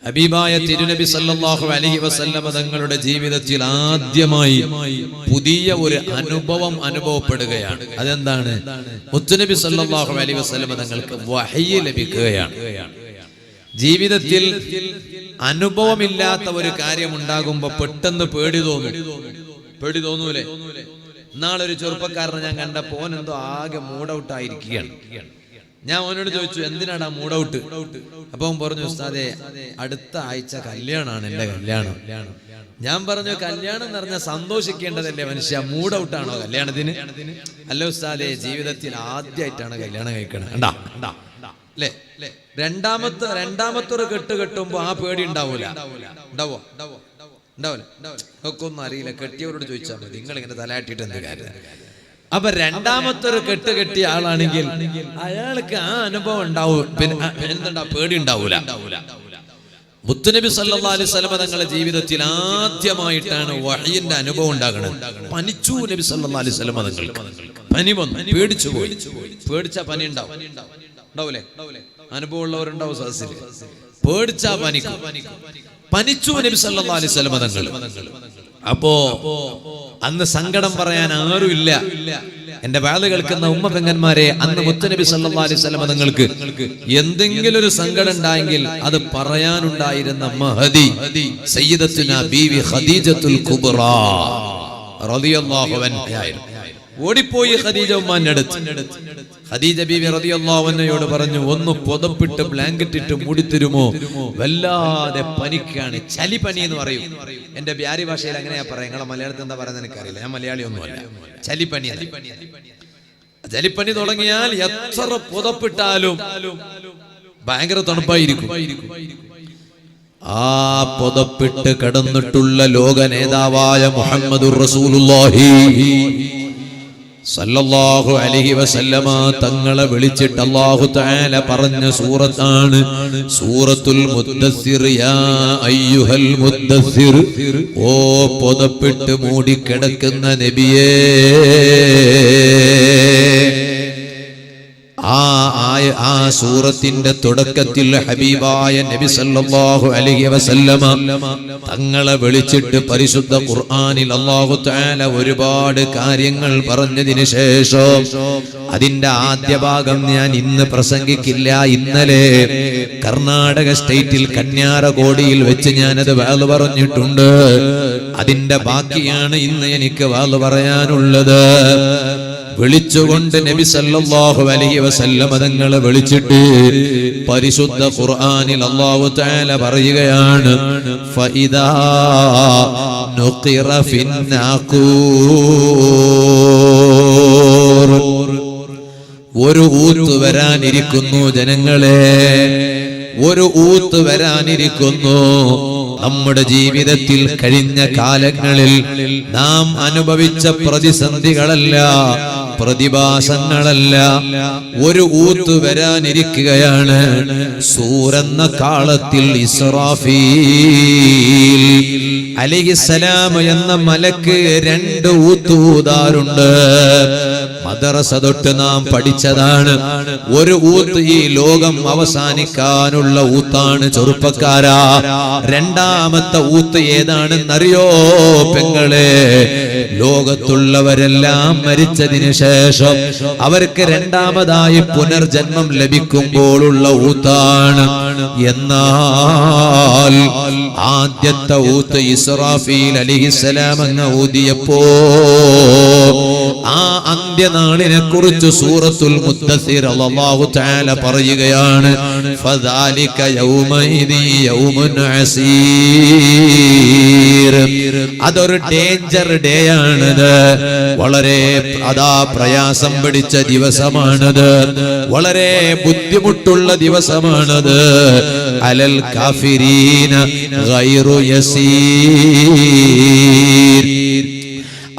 ഹബീബായ തിരുനബി സല്ലല്ലാഹു അലൈഹി വസല്ലമ തങ്ങളുടെ ജീവിതത്തിൽ ആദ്യമായി പുതിയ ഒരു അനുഭവം അനുഭവപ്പെടുകയാണ്. അതെന്താണ്? മുത്തുനബി സല്ലല്ലാഹു അലൈഹി വസല്ലമ തങ്ങൾക്ക് വഹ്യ് ലഭിക്കുകയാണ്. ജീവിതത്തിൽ അനുഭവമില്ലാത്ത ഒരു കാര്യം ഉണ്ടാകുമ്പോ പെട്ടെന്ന് പേടി തോന്നൂലേ? ഇന്നാളൊരു ചെറുപ്പക്കാരനെ ഞാൻ കണ്ടപ്പോ ഓനെന്തോ ആകെ മൂഡൌട്ടായിരിക്കുകയാണ്. ഞാൻ അവനോട് ചോദിച്ചു, എന്തിനാടാ മൂഡൌട്ട്? അപ്പൊ അവൻ പറഞ്ഞു, ഉസ്താദേ അടുത്ത ആഴ്ച കല്യാണമാണ്, എന്റെ കല്യാണം. ഞാൻ പറഞ്ഞു, കല്യാണം എന്ന് പറഞ്ഞാൽ സന്തോഷിക്കേണ്ടതല്ലേ മനുഷ്യ, മൂഡൌട്ടാണോ കല്യാണത്തിന്? അല്ല ഉസ്താദേ, ജീവിതത്തിൽ ആദ്യമായിട്ടാണ് കല്യാണം കഴിക്കണത് അല്ലേ? രണ്ടാമത്തെ ഒരു കെട്ട് കെട്ടുമ്പോ ആ പേടി ഉണ്ടാവൂല. ഒന്നും അറിയില്ല, കെട്ടിയവരോട് ചോദിച്ചാൽ മതി, നിങ്ങൾ ഇങ്ങനെ തലയാട്ടിട്ട് എന്ത് കാര്യം? അപ്പൊ രണ്ടാമത്തെ ഒരു കെട്ട് കെട്ടിയ ആളാണെങ്കിൽ അയാൾക്ക് ആ അനുഭവം ഉണ്ടാവും, പിന്നെ എന്തുണ്ടാ പേടി ഉണ്ടാവൂല. മുത്തുനബി സല്ലല്ലാഹു അലൈഹി വസല്ലം തങ്ങളുടെ ജീവിതത്തിൽ ആദ്യമായിട്ടാണ് വഹ്യിന്റെ അനുഭവം ഉണ്ടാകുന്നത്. പനിച്ചു നബി സല്ലല്ലാഹു അലൈഹി വസല്ലം തങ്ങൾക്ക്. പനി വന്നു, പേടിച്ചു പോയി. പേടിച്ചാ പനി ഉണ്ടാവൂലേ? അനുഭവം ഉള്ളവരുണ്ടാവും സദസ്സിൽ. പേടിച്ചാ പനിച്ചു നബി സല്ലല്ലാഹു അലൈഹി വസല്ലം തങ്ങൾ. അപ്പോ അന്ന് സങ്കടം പറയാൻ ആരുമില്ല. എന്റെ വാല് കേൾക്കുന്ന ഉമ്മ പെങ്ങന്മാരെ, അന്ന് മുത്തുനബി സല്ലല്ലാഹു അലൈഹി വസല്ലം തങ്ങൾക്ക് എന്തെങ്കിലും ഒരു സങ്കടം ഉണ്ടായെങ്കിൽ അത് പറയാനുണ്ടായിരുന്ന മഹദി സയ്യിദത്തുനാ ബീവി ഖദീജത്തുൽ കുബ്ര റളിയല്ലാഹു അൻഹ. ഓടിപ്പോയി ഖദീജ ഉമ്മാന്റെ അടുത്ത്. ഖദീജ ബീവി റളിയല്ലാഹു അൻഹയോട് പറഞ്ഞു, ഒന്ന് പുതപ്പിട്ട് ബ്ലാങ്കറ്റ് ഇട്ട് മൂടിത്തരുമോ? വല്ലാതെ പനിക്കാണ്, ചലിപ്പനി എന്ന് പറയും. എന്റെ ബ്യാരി ഭാഷയിൽ അങ്ങനെയാ പറയാം, നിങ്ങളെ മലയാളത്തിൽ എന്താ പറയുന്നത് എനിക്കറിയില്ല, ഞാൻ മലയാളി ഒന്നുമല്ല. ചലിപ്പനി തുടങ്ങിയാൽ എത്ര പുതപ്പിട്ടാലും ഭയങ്കര തണുപ്പായിരിക്കും. ആ പുതപ്പിട്ട് കിടന്നിട്ടുള്ള ലോക നേതാവായ മുഹമ്മദുർ റസൂലുള്ളാഹി സല്ലല്ലാഹു അലൈഹി വസല്ലമ തങ്ങളെ വിളിച്ചിട്ട് അല്ലാഹു തആല പറഞ്ഞ സൂറത്താണ് സൂറത്തുൽ മുദ്ദസ്സിർ. യാ അയ്യുഹൽ മുദ്ദസ്സിർ, ഓ പുതപ്പിട്ട് മൂടിക്കിടക്കുന്ന നബിയേ. ആ സൂറത്തിന്റെ തുടക്കത്തിൽ ഹബീബായ നബി സല്ലല്ലാഹു അലൈഹി വസല്ലമ തങ്ങളെ വിളിച്ചിട്ട് പരിശുദ്ധ ഖുർആനിൽ അല്ലാഹു തആല ഒരുപാട് കാര്യങ്ങൾ പറഞ്ഞതിന് ശേഷം അതിന്റെ ആദ്യ ഭാഗം ഞാൻ ഇന്ന് പ്രസംഗിക്കില്ല. ഇന്നലെ കർണാടക സ്റ്റേറ്റിൽ കന്യാരകോടിയിൽ വെച്ച് ഞാനത് വാള് പറഞ്ഞിട്ടുണ്ട്. അതിന്റെ ബാക്കിയാണ് ഇന്ന് എനിക്ക് വാള് പറയാനുള്ളത്. വിളിച്ചുകൊണ്ട് നബി സല്ലല്ലാഹു അലൈഹി വസല്ലം തങ്ങളെ വിളിച്ചിട്ട് പരിശുദ്ധ ഖുർആനിൽ അല്ലാഹു തആല പറയുകയാണ്, ഫഇദാ നുഖിറ ഫിന്നാഖൂർ. ഒരു ഊത്ത് വരാനിരിക്കുന്നു ജനങ്ങളെ, ഒരു ഊത്ത് വരാനിരിക്കുന്നു. നമ്മുടെ ജീവിതത്തിൽ കഴിഞ്ഞ കാലങ്ങളിൽ നാം അനുഭവിച്ച പ്രതിസന്ധികളല്ല, പ്രതിഭാസങ്ങളല്ല, ഒരു ഊത്ത് വരാനിരിക്കുകയാണ്. സൂറെന്ന കാളത്തിൽ ഇസ്രാഫീൽ അലൈഹിസ്സലാം എന്ന മലക്ക് 2 ഊത്ത് ഊതാറുണ്ട്. മദ്രസ തൊട്ട് നാം പഠിച്ചതാണ്. ഒരു ഊത്ത് ഈ ലോകം അവസാനിക്കാനുള്ള ഊത്താണ് ചെറുപ്പക്കാരാ. രണ്ടാമത്തെ ഊത്ത് ഏതാണെന്നറിയോ പെങ്ങളെ? ലോകത്തുള്ളവരെല്ലാം മരിച്ചതിന് ശേഷം അവർക്ക് രണ്ടാമതായി പുനർജന്മം ലഭിക്കുമ്പോഴുള്ള ഊത്താണ്. എന്നാൽ ആദ്യത്തെ ഊത്ത് ഇസ്രാഫീൽ അലൈഹിസ്സലാം അങ്ങ് ഊതിയപ്പോ ആ അന്ത്യനാളിനെ കുറിച്ച് സൂറത്തുൽ മുദ്ദസ്സിർ അല്ലാഹു തആല പറയുകയാണ്, ഫദാലിക യൗമഇദി യൗമുൻ അസീർ. അതൊരു ഡേഞ്ചർ ഡേ ആണത്. വളരെ പ്രയാസം പിടിച്ച ദിവസമാണത്, വളരെ ബുദ്ധിമുട്ടുള്ള ദിവസമാണത്. അലൽ കാഫിരീന ഗൈറു യസീർ.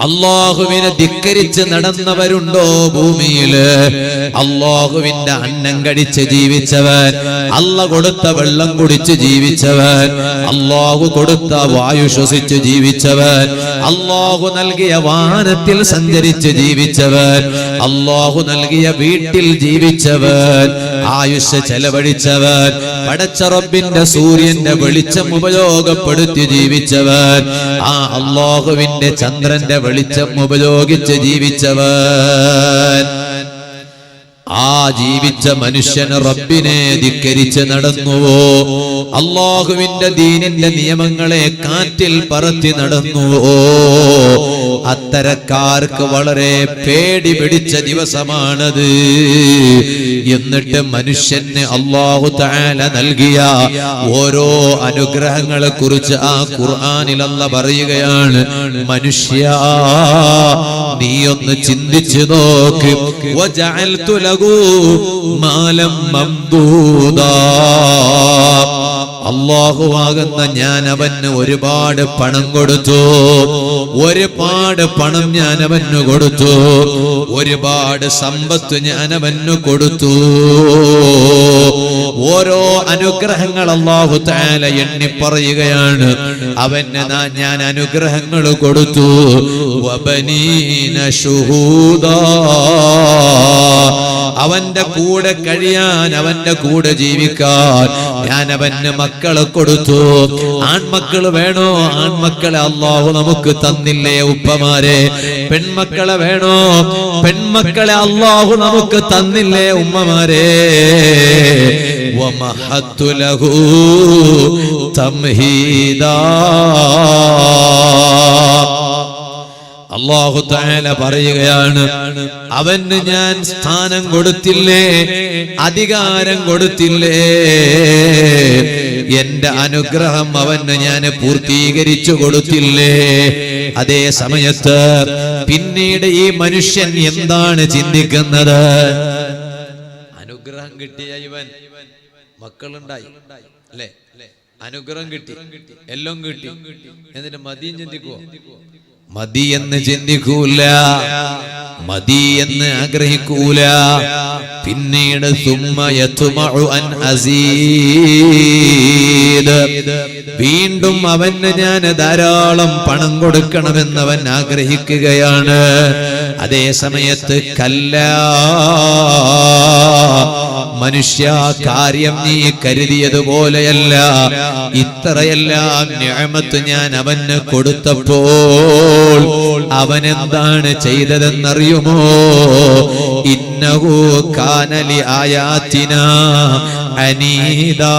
അല്ലാഹുവിനെ ധിക്കരിച്ച് നടന്നവരുണ്ടോ ഭൂമിയില്? അല്ലാഹുവിന്റെ അന്നം കഴിച്ച് ജീവിച്ചവൻ, അല്ലാഹു കൊടുത്ത വെള്ളം കുടിച്ച് ജീവിച്ചവൻ, അല്ലാഹു കൊടുത്ത വായു ശ്വസിച്ച് ജീവിച്ചവൻ, അല്ലാഹു നൽകിയ വാഹനത്തിൽ സഞ്ചരിച്ച് ജീവിച്ചവൻ, അല്ലാഹു നൽകിയ വീട്ടിൽ ജീവിച്ചവൻ, ആയുഷ്യ ചെലവഴിച്ചവൻ, പടച്ച റബ്ബിന്റെ സൂര്യന്റെ വെളിച്ചം ഉപയോഗപ്പെടുത്തി ജീവിച്ചവൻ, ആ അല്ലാഹുവിന്റെ ചന്ദ്രന്റെ വെളിച്ചം ഉപയോഗിച്ച് ജീവിച്ചവൻ, ആ ജീവിച്ച മനുഷ്യൻ റബ്ബിനെ ധിക്കരിച്ച് നടന്നുവോ? അല്ലാഹുവിന്റെ ദീനിന്റെ നിയമങ്ങളെ കാറ്റിൽ പറത്തി നടന്നുവോ? അത്തരക്കാർക്ക് വളരെ പേടി പിടിച്ച ദിവസമാണത്. എന്നിട്ട് മനുഷ്യന് അല്ലാഹു തആല നൽകിയ ഓരോ അനുഗ്രഹങ്ങളെ കുറിച്ച് ആ ഖുർആനിൽ അല്ലാഹു പറയുകയാണ്, മനുഷ്യ നീയൊന്ന് ചിന്തിച്ചു നോക്ക്. വജഅൽതു ലഹു മാലം മംദൂദാ, അല്ലാഹുവാകുന്ന ഞാൻ അവന് ഒരുപാട് പണം കൊടുത്തു, ഒരുപാട് പണം ഞാൻ അവന് കൊടുത്തു, ഒരുപാട് സമ്പത്ത് ഞാൻ അവന് കൊടുത്തു. ഓരോ അനുഗ്രഹങ്ങൾ അല്ലാഹു തആല എണ്ണി പറയുകയാണ്. അവന് ഞാൻ അനുഗ്രഹങ്ങൾ കൊടുത്തു. വബനീന ശുഹൂദാ, അവന്റെ കൂടെ കഴിയാൻ, അവന്റെ കൂടെ ജീവിക്കാൻ ഞാൻ അവന് മക്കളെ കൊടുത്തു. ആൺമക്കൾ വേണോ? ആൺമക്കളെ അല്ലാഹു നമുക്ക് തന്നില്ലേ ഉപ്പമാരെ? പെൺമക്കളെ വേണോ? പെൺമക്കളെ അല്ലാഹു നമുക്ക് തന്നില്ലേ ഉമ്മമാരെ? വമഹത്തു ലഹു തംഹീദാ, അല്ലാഹു തആല പറയുകയാണ്, അവന് ഞാൻ സ്ഥാനം കൊടുത്തില്ലേ, അധികാരം കൊടുത്തില്ലേ, എന്റെ അനുഗ്രഹം അവന് ഞാൻ പൂർത്തീകരിച്ചു കൊടുത്തില്ലേ? അതേ സമയത്ത് പിന്നീട് ഈ മനുഷ്യൻ എന്താണ് ചിന്തിക്കുന്നത്? അനുഗ്രഹം കിട്ടിയ ഇവൻ, മക്കളുണ്ടായി അല്ലേ, അനുഗ്രഹം കിട്ടി, എല്ലാം കിട്ടി, എന്നിട്ട് മതിയും ചിന്തിക്കുവോ? മതി എന്ന് ചിന്തിക്കൂല, മതി എന്ന് ആഗ്രഹിക്കൂല. പിന്നീട് വീണ്ടും അവന് ഞാൻ ധാരാളം പണം കൊടുക്കണമെന്നവൻ ആഗ്രഹിക്കുകയാണ്. അതേ സമയത്ത് കല്ലാ, മനുഷ്യ കാര്യം നീ കരുതിയതുപോലെയല്ല. ഇത്രയെല്ലാം നിഅമത്ത് ഞാൻ അവന് കൊടുത്തപ്പോൾ അവനെന്താണ് ചെയ്തതെന്നറിയുമോ? ഇന്നഹു കാന ലി ആയാതിനാ അനീദാ,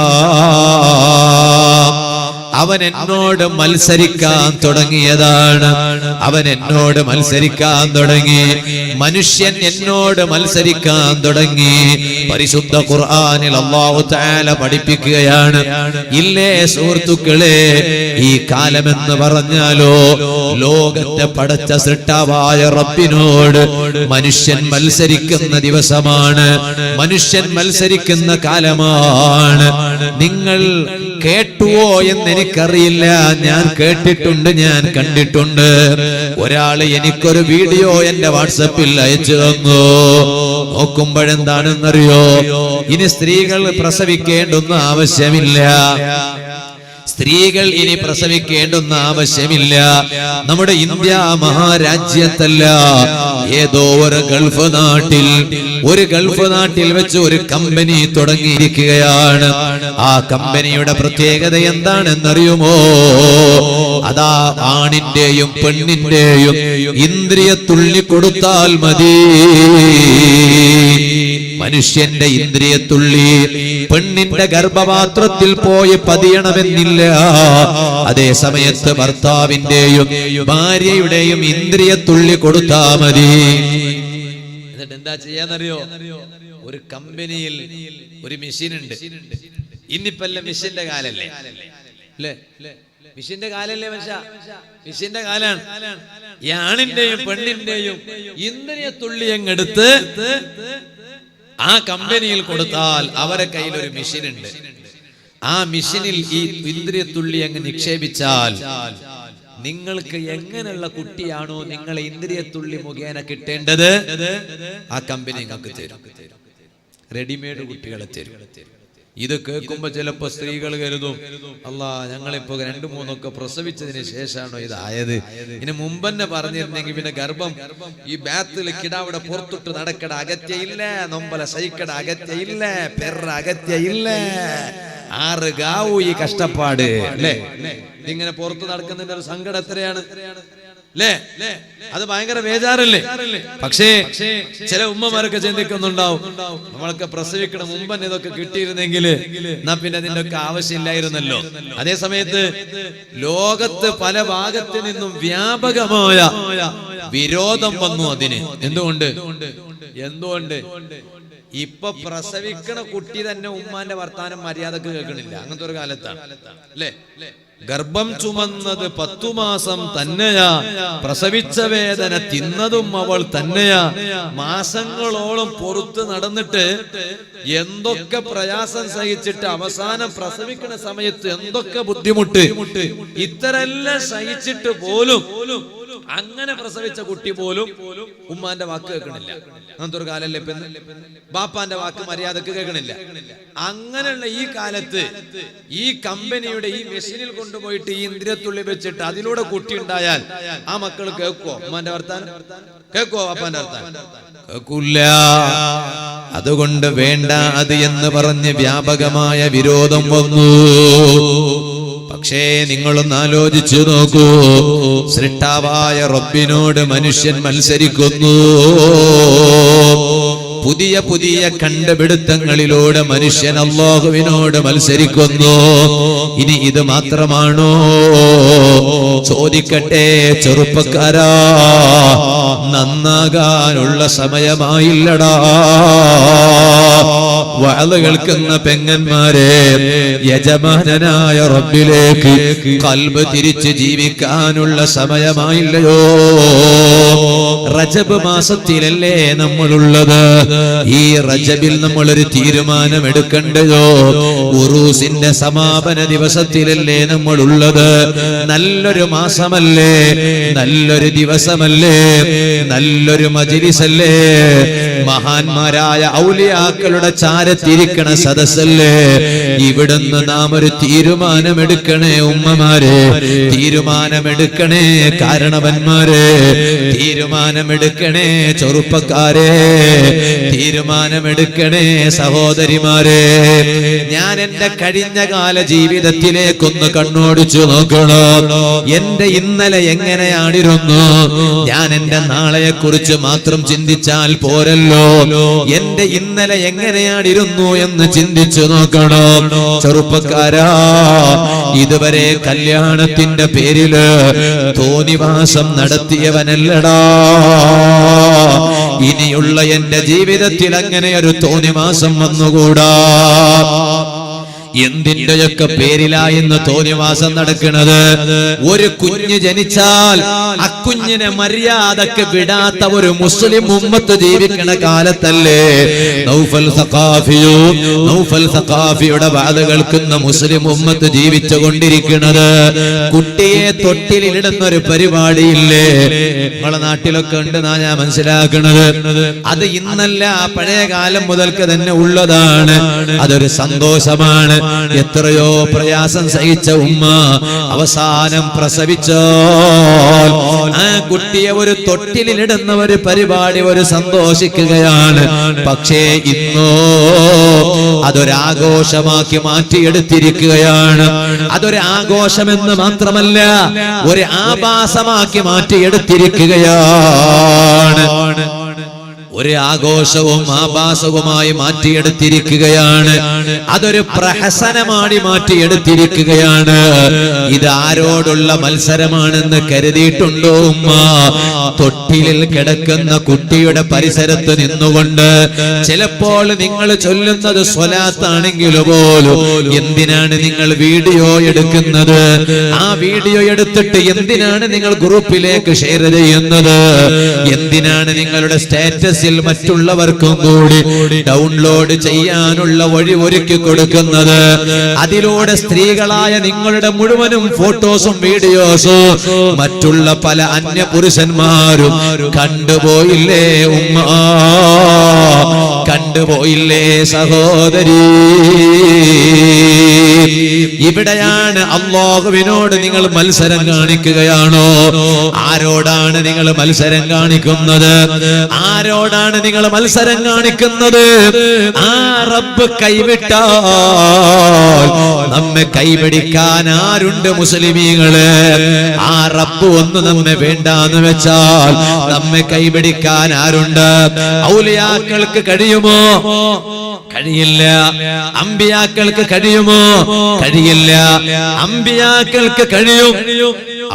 അവൻ എന്നോട് മത്സരിക്കാൻ തുടങ്ങിയതാണ്. അവൻ എന്നോട് മത്സരിക്കാൻ തുടങ്ങി, മനുഷ്യൻ എന്നോട് മത്സരിക്കാൻ തുടങ്ങി. പരിശുദ്ധ ഖുർആനിൽ അല്ലാഹു തആല പഠിപ്പിക്കുകയാണ്, ഇല്ലേ സുഹൃത്തുക്കളെ, ഈ കാലമെന്ന് പറഞ്ഞാലോ ലോകത്തെ പടച്ച സൃഷ്ടാവായ റബ്ബിനോട് മനുഷ്യൻ മത്സരിക്കുന്ന ദിവസമാണ്, മനുഷ്യൻ മത്സരിക്കുന്ന കാലമാണ്. നിങ്ങൾ കേട്ടുവോ എന്ന് എനിക്കറിയില്ല, ഞാൻ കേട്ടിട്ടുണ്ട്, ഞാൻ കണ്ടിട്ടുണ്ട്. ഒരാള് എനിക്കൊരു വീഡിയോ എന്റെ വാട്സപ്പിൽ അയച്ചു തന്നു. നോക്കുമ്പോഴെന്താണെന്നറിയോ? ഇനി സ്ത്രീകൾ പ്രസവിക്കേണ്ടുന്ന ആവശ്യമില്ല, സ്ത്രീകൾ ഇനി പ്രസവിക്കേണ്ടുന്ന ആവശ്യമില്ല. നമ്മുടെ ഇന്ത്യ മഹാരാജ്യത്തല്ല, ഏതോ ഒരു ഗൾഫ് നാട്ടിൽ വെച്ച് ഒരു കമ്പനി തുടങ്ങിയിരിക്കുകയാണ്. ആ കമ്പനിയുടെ പ്രത്യേകത എന്താണെന്നറിയുമോ? അതാ ആണിന്റെയും പെണ്ണിന്റെയും ഇന്ദ്രിയ തുള്ളി കൊടുത്താൽ മതി. മനുഷ്യന്റെ ഇന്ദ്രിയ തുള്ളി പെണ്ണിന്റെ ഗർഭപാത്രത്തിൽ പോയി പതിയണമെന്നില്ല. അതേ സമയത്ത് ഭർത്താവിന്റെയും ഭാര്യയുടെയും ഇന്ദ്രിയ തുള്ളി കൊടുത്താ മതി. എന്നിട്ട് എന്താ ചെയ്യാന്നറിയോ? ഒരു കമ്പനിയിൽ ഒരു മെഷീൻ ഉണ്ട്. ഇന്നിപ്പല്ല മെഷീന്റെ കാലല്ലേ, അല്ലേ? മെഷീന്റെ കാലല്ലേ മനുഷ്യ, മെഷീന്റെ കാലാണ്. ഈ ആണിന്റെയും പെണ്ണിന്റെയും ഇന്ദ്രിയ തുള്ളി അങ്ങെടുത്ത് ആ കമ്പനിയിൽ കൊടുത്താൽ അവരെ കയ്യിൽ ഒരു മെഷീൻ ഉണ്ട്. ആ മെഷീനിൽ ഈ ഇന്ദ്രിയ തുള്ളി അങ്ങ് നിക്ഷേപിച്ചാൽ നിങ്ങൾക്ക് എങ്ങനെയുള്ള കുട്ടിയാണോ നിങ്ങളെ ഇന്ദ്രിയത്തുള്ളി മുഖേന കിട്ടേണ്ടത് ആ കമ്പനി നിങ്ങൾക്ക് തരും. റെഡിമെയ്ഡ് കുട്ടികളെ തരും. ഇത് കേൾക്കുമ്പോ ചിലപ്പോ സ്ത്രീകൾ കരുതും, അല്ലാ ഞങ്ങളിപ്പോ 2-3 പ്രസവിച്ചതിന് ശേഷമാണോ ഇതായത്, ഇതിന് മുമ്പ് തന്നെ പറഞ്ഞിരുന്നെങ്കിൽ പിന്നെ ഗർഭം ഈ ബാത്തില് കിടാവിടെ പുറത്തിട്ട് നടക്കട അകത്യയില്ല, നൊമ്പല സഹിക്കട അകത്യയില്ല, പെറ അകത്യയില്ല, 6 ഗാവു ഈ കഷ്ടപ്പാട് അല്ലേ. ഇങ്ങനെ പുറത്ത് നടക്കുന്നതിന്റെ ഒരു സങ്കടം എത്രയാണ് അല്ലേ? അത് ഭയങ്കര ബേജാറല്ലേ. പക്ഷേ ചില ഉമ്മമാരൊക്കെ ചിന്തിക്കുന്നുണ്ടാവും, നമ്മളൊക്കെ പ്രസവിക്കണം മുമ്പ് തന്നെ ഇതൊക്കെ കിട്ടിയിരുന്നെങ്കിൽ എന്നാ പിന്നെ അതിന്റെ ഒക്കെ ആവശ്യമില്ലായിരുന്നല്ലോ. അതേ സമയത്ത് ലോകത്ത് പല ഭാഗത്തു നിന്നും വ്യാപകമായ വിരോധം വന്നു അതിന്. എന്തുകൊണ്ട് ഇപ്പൊ പ്രസവിക്കണ കുട്ടി തന്നെ ഉമ്മാന്റെ വർത്താനം മര്യാദക്ക് കേൾക്കണില്ല. അങ്ങനത്തെ ഒരു കാലത്താണ് അല്ലേ. ഗർഭം ചുമന്നത് 10 മാസം തന്നെയാ, പ്രസവിച്ച വേദന തിന്നതും അവൾ തന്നെയാ, മാസങ്ങളോളം പുറത്ത് നടന്നിട്ട് എന്തൊക്കെ പ്രയാസം സഹിച്ചിട്ട് അവസാനം പ്രസവിക്കുന്ന സമയത്ത് എന്തൊക്കെ ബുദ്ധിമുട്ട്, ഇത്തരെല്ലാം സഹിച്ചിട്ട് പോലും അങ്ങനെ പ്രസവിച്ച കുട്ടി പോലും ഉമ്മാന്റെ വാക്ക് കേൾക്കണില്ല. അങ്ങനത്തെ ഒരു കാലല്ലേ ഇപ്പൊ. ബാപ്പാന്റെ വാക്ക് മര്യാദക്ക് കേൾക്കണില്ല. അങ്ങനെയുള്ള ഈ കാലത്ത് ഈ കമ്പനിയുടെ ഈ മെഷീനിൽ കൊണ്ടുപോയിട്ട് ഈ ഇന്ദ്രിയത്തുള്ളി വെച്ചിട്ട് അതിലൂടെ കുട്ടി ഉണ്ടായാൽ ആ മക്കൾ കേൾക്കുവോ? ഉമ്മാന്റെ വർത്താനം കേൾക്കുവോ? ബാപ്പാന്റെ വർത്താനം കേൾക്കൂല. അതുകൊണ്ട് വേണ്ട അത് എന്ന് പറഞ്ഞ് വ്യാപകമായ വിരോധം വന്നു. പക്ഷേ നിങ്ങളൊന്ന് ആലോചിച്ചു നോക്കൂ, സൃഷ്ടാവായ റബ്ബിനോട് മനുഷ്യൻ മത്സരിക്കുന്നു. പുതിയ പുതിയ കണ്ടുപിടുത്തങ്ങളിലൂടെ മനുഷ്യൻ അല്ലാഹുവിനോട് മത്സരിക്കുന്നു. ഇനി ഇത് മാത്രമാണോ? ചോദിക്കട്ടെ ചെറുപ്പക്കാരാ, നന്നാകാനുള്ള സമയമായില്ലടാ. വഅദ് കേൾക്കുന്ന പെങ്ങന്മാരെ, യജമാനനായ റബ്ബിലേക്ക് ഖൽബ് തിരിച്ച് ജീവിക്കാനുള്ള സമയമായില്ലയോ? റജബ് മാസത്തിലല്ലേ നമ്മളുള്ളത്? ഈ റജബിൽ നമ്മൾ ഒരു തീരുമാനം എടുക്കണ്ടയോ? ഉറൂസിന്റെ സമാപന ദിവസത്തിലല്ലേ നമ്മളുള്ളത്? നല്ലൊരു മാസമല്ലേ, നല്ലൊരു ദിവസമല്ലേ, നല്ലൊരു മജ്‌ലിസല്ലേ, മഹാന്മാരായ ഔലിയാക്കളുടെ ചാരത്തിരിക്കണ സദസ്സല്ലേ. ഇവിടുന്ന് നാം ഒരു തീരുമാനമെടുക്കണേ ഉമ്മമാരെ, തീരുമാനമെടുക്കണേ കാരണവന്മാരെ, തീരുമാനമെടുക്കണേ ചെറുപ്പക്കാരെ, തീരുമാനമെടുക്കണേ സഹോദരിമാരെ. ഞാൻ എന്റെ കഴിഞ്ഞ കാല ജീവിതത്തിലേക്കൊന്ന് കണ്ണോടിച്ചു നോക്കണം. എന്റെ ഇന്നലെ എങ്ങനെയാണിരുന്നു? ഞാൻ എന്റെ നാളെയെ കുറിച്ച് മാത്രം ചിന്തിച്ചാൽ പോരല്ലോ. എന്റെ ഇന്നലെ എങ്ങനെയാണിരുന്നു എന്ന് ചിന്തിച്ചു നോക്കണം. ചെറുപ്പക്കാരാ, ഇതുവരെ കല്യാണത്തിന്റെ പേരില് തോന്നിവാസം നടത്തിയവനല്ലടാ. ഇനിയുള്ള എന്റെ ജീവിതത്തിൽ അങ്ങനെ ഒരു തോന്നിവാസം വന്നുകൂടാ. എന്തിന്റെയൊക്കെ പേരിലായെന്ന് തോന്നിവാസം നടക്കുന്നത്? ഒരു കുഞ്ഞ് ജനിച്ചാൽ അക്കുഞ്ഞിനെ മര്യാദക്ക് വിടാത്ത ഒരു മുസ്ലിം ഉമ്മത്ത് ജീവിക്കണ കാലത്തല്ലേ നൗഫൽ സഖാഫിയുടെ വാദം കേൾക്കുന്ന മുസ്ലിം ഉമ്മത്ത് ജീവിച്ചുകൊണ്ടിരിക്കുന്നത്. കുട്ടിയെ തൊട്ടിലിടുന്ന ഒരു പരിപാടിയില്ലേ നമ്മളെ നാട്ടിലൊക്കെ ഉണ്ടെന്നാ ഞാൻ മനസ്സിലാക്കുന്നത്. അത് ഇന്നല്ല, പഴയ കാലം മുതൽക്ക് തന്നെ ഉള്ളതാണ്. അതൊരു സന്തോഷമാണ്. എത്രയോ പ്രയാസം സഹിച്ച ഉമ്മ അവസാനം പ്രസവിച്ചോ ആ കുട്ടിയെ ഒരു തൊട്ടിലിടുന്ന ഒരു പരിപാടി ഒരു സന്തോഷിക്കുകയാണ്. പക്ഷേ ഇന്നോ അതൊരാഘോഷമാക്കി മാറ്റിയെടുത്തിരിക്കുകയാണ്. അതൊരു ആഘോഷമെന്ന് മാത്രമല്ല, ഒരു ആഭാസമാക്കി മാറ്റിയെടുത്തിരിക്കുകയാണ്. ഒരു ആഘോഷവും ആഭാസവുമായി മാറ്റിയെടുത്തിരിക്കുകയാണ്. അതൊരു പ്രഹസനമായി മാറ്റിയെടുത്തിരിക്കുകയാണ്. ഇത് ആരോടുള്ള മത്സരമാണെന്ന് കരുതിയിട്ടുണ്ടോ ഉമ്മ? തൊട്ടിലിൽ കിടക്കുന്ന കുട്ടിയുടെ പരിസരത്ത് നിന്നുകൊണ്ട് ചിലപ്പോൾ നിങ്ങൾ ചൊല്ലുന്നത് സ്വലാത്താണെങ്കിൽ പോലും എന്തിനാണ് നിങ്ങൾ വീഡിയോ എടുക്കുന്നത്? ആ വീഡിയോ എടുത്തിട്ട് എന്തിനാണ് നിങ്ങൾ ഗ്രൂപ്പിലേക്ക് ഷെയർ ചെയ്യുന്നത്? എന്തിനാണ് നിങ്ങളുടെ സ്റ്റാറ്റസ് RSSൽ മറ്റുള്ളവർക്കും കൂടി ഡൗൺലോഡ് ചെയ്യാനുള്ള വഴി ഒരുക്കി കൊടുക്കുന്നത്. അതിലൂടെ സ്ത്രീകളായ നിങ്ങളുടെ മുഴുവനും ഫോട്ടോസും വീഡിയോസും മറ്റുള്ള പല അന്യ പുരുഷന്മാരും കണ്ടുപോയില്ലേ ഉമ്മ, കണ്ടുപോയില്ലേ സഹോദരി? ഇവിടെയാണ് അല്ലാഹുവിനോട് നിങ്ങൾ മത്സരം കാണിക്കുകയാണോ? ആരോടാണ് നിങ്ങൾ മത്സരം കാണിക്കുന്നത്? ആരോടാണ് നിങ്ങൾ മത്സരം കാണിക്കുന്നത്? ആ റബ്ബ് കൈവിട്ടാൽ നമ്മെ കൈപിടിക്കാൻ ആരുണ്ട് മുസ്ലിമീങ്ങള്? ആ റബ്ബ് ഒന്ന് നമ്മെ വേണ്ടാന്ന് വെച്ചാൽ നമ്മെ കൈപിടിക്കാൻ ആരുണ്ട്? ഔലിയാക്കൾക്ക് കഴിയുമോ? കഴിയില്ല. അമ്പിയാക്കൾക്ക് കഴിയുമോ? കഴിയില്ല. അമ്പിയാക്കൾക്ക് കഴിയും,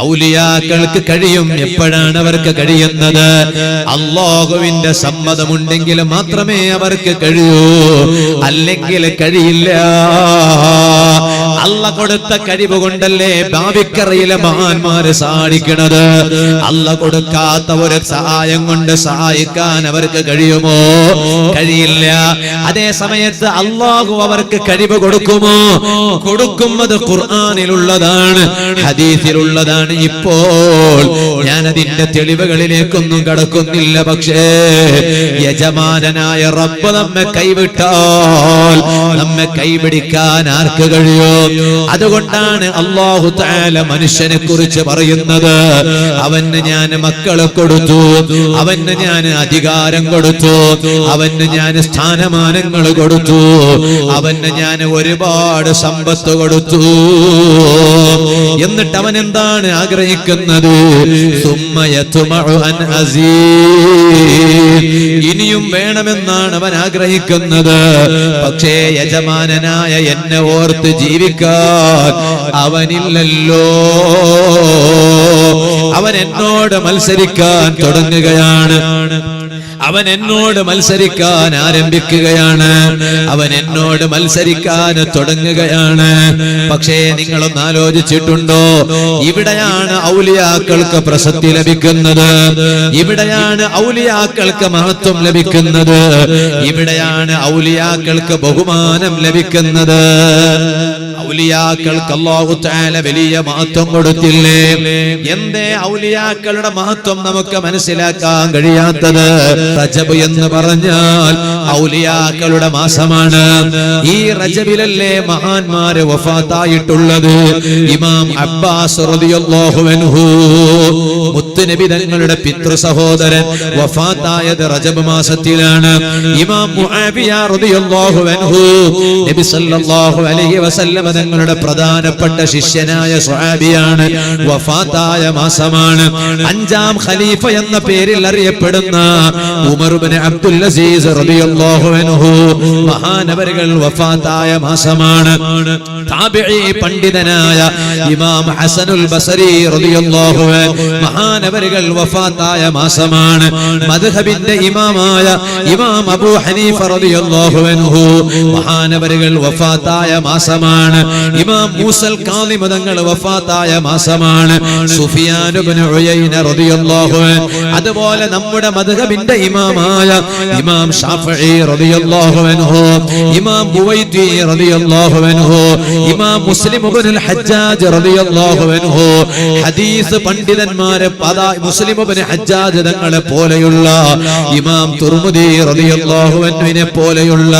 ഔലിയാക്കൾക്ക് കഴിയും. എപ്പോഴാണ് അവർക്ക് കഴിയുന്നത്? അല്ലാഹുവിന്റെ സമ്മതമുണ്ടെങ്കിൽ മാത്രമേ അവർക്ക് കഴിയൂ, അല്ലെങ്കിൽ കഴിയില്ല. അല്ല കൊടുത്ത കഴിവ് കൊണ്ടല്ലേ ഭാവിക്കറയിലെ മഹാന്മാര് സഹായിക്കണത്. അല്ല കൊടുക്കാത്ത ഒരു സഹായം കൊണ്ട് സഹായിക്കാൻ അവർക്ക് കഴിയുമോ? കഴിയില്ല. അതേ സമയത്ത് അല്ലാഹു അവർക്ക് കഴിവ് കൊടുക്കുമോ? കൊടുക്കും. അത് ഖുർആനിലുള്ളതാണ്, ഹദീസിലുള്ളതാണ്. ഇപ്പോൾ ഞാൻ അതിന്റെ തെളിവുകളിലേക്കൊന്നും കടക്കുന്നില്ല. പക്ഷേ യജമാനനായ റബ്ബ് നമ്മെ കൈവിട്ടാൽ നമ്മെ കൈപിടിക്കാൻ ആർക്ക് കഴിയും? അതുകൊണ്ടാണ് അല്ലാഹു തആല മനുഷ്യനെ കുറിച്ച് പറയുന്നത്, അവന് ഞാൻ മക്കളെ കൊടുത്തു, അവന് ഞാൻ അധികാരം കൊടുത്തു, അവന് ഞാൻ സ്ഥാനമാനങ്ങൾ കൊടുത്തു, അവന് ഞാൻ ഒരുപാട് സമ്പത്ത് കൊടുത്തു. എന്നിട്ട് അവൻ എന്താണ് ആഗ്രഹിക്കുന്നത്? ഇനിയും വേണമെന്നാണ് അവൻ ആഗ്രഹിക്കുന്നത്. പക്ഷേ യജമാനനായ എന്നെ ഓർത്ത് ജീവിക്കാൻ അവനില്ലല്ലോ. അവൻ എന്നോട് മത്സരിക്കാൻ തുടങ്ങുകയാണ്. അവൻ എന്നോട് മത്സരിക്കാൻ ആരംഭിക്കുകയാണ്. അവൻ എന്നോട് മത്സരിക്കാൻ തുടങ്ങുകയാണ്. പക്ഷേ നിങ്ങളൊന്ന് ആലോചിച്ചിട്ടുണ്ടോ? ഇവിടെയാണ് ഔലിയാക്കൾക്ക് പ്രശസ്തി ലഭിക്കുന്നത്. ഇവിടെയാണ് ഔലിയാക്കൾക്ക് മഹത്വം ലഭിക്കുന്നത്. ഇവിടെയാണ് ഔലിയാക്കൾക്ക് ബഹുമാനം ലഭിക്കുന്നത്. ഔലിയാക്കൾക്ക് അല്ലാഹു തആല വലിയ മഹത്വം കൊടുത്തില്ലേ? എന്തേ ഔലിയാക്കളുടെ മഹത്വം നമുക്ക് മനസ്സിലാക്കാൻ കഴിയാത്തത്? റജബ് എന്ന് പറഞ്ഞാൽ ഔലിയാക്കളുടെ മാസമാണ്. ഈ റജബിലല്ലേ മഹാന്മാര് വഫാത്തായിട്ടുള്ളത്. ഇമാം അബ്ബാസ് റളിയല്ലാഹു അൻഹു, മുത്തുനബി തങ്ങളുടെ പിതൃ സഹോദരൻ, വഫാത്തായത് റജബ് മാസത്തിലാണ്. ഇമാം മുആവിയ റളിയല്ലാഹു അൻഹു, നബി സല്ലല്ലാഹു അലൈഹി വസല്ലം തങ്ങളുടെ പ്രധാനപ്പെട്ട ശിഷ്യനായ സ്വഹാബിയാണ്. വഫാത്തായ മാസമാണ്. അഞ്ചാം ഖലീഫ എന്ന പേരിൽ അറിയപ്പെടുന്ന ഉമർ ഇബ്നു അബ്ദുൽ അസീസ് റളിയല്ലാഹു അൻഹു, മഹാനവറുകൾ വഫാത്തായ മാസമാണ്. താബിഈ പണ്ഡിതനായ ഇമാം ഹസനുൽ ബസരി റളിയല്ലാഹു അൻഹു, മഹാനവറുകൾ വഫാത്തായ മാസമാണ്. മദ്ഹബിന്റെ ഇമാമായ ഇമാം അബൂ ഹനീഫ റളിയല്ലാഹു അൻഹു, മഹാനവറുകൾ വഫാത്തായ മാസമാണ്. ഇമാം മൂസൽ കാളിം തങ്ങൾ വഫാത്തായ മാസമാണ്. സുഫിയാൻ ഇബ്നു ഉയൈന റളിയല്ലാഹു അൻഹു, അതുപോലെ നമ്മുടെ മദ്ഹബിന്റെ ഇമാമായ ഇമാം ഷാഫിഈ റളിയല്ലാഹു അൻഹു, ഇമാം ബുവൈദി റളിയല്ലാഹു അൻഹു, ഇമാം മുസ്ലിം ഇബ്നുൽ ഹജ്ജാജ് റളിയല്ലാഹു അൻഹു, ഹദീസ് പണ്ഡിതന്മാരെ മുസ്ലിം ഇബ്നു ഹജ്ജാജ് തങ്ങളെ പോലെയുള്ള, ഇമാം തുർമുദി റളിയല്ലാഹു അൻഹുവിനെ പോലെയുള്ള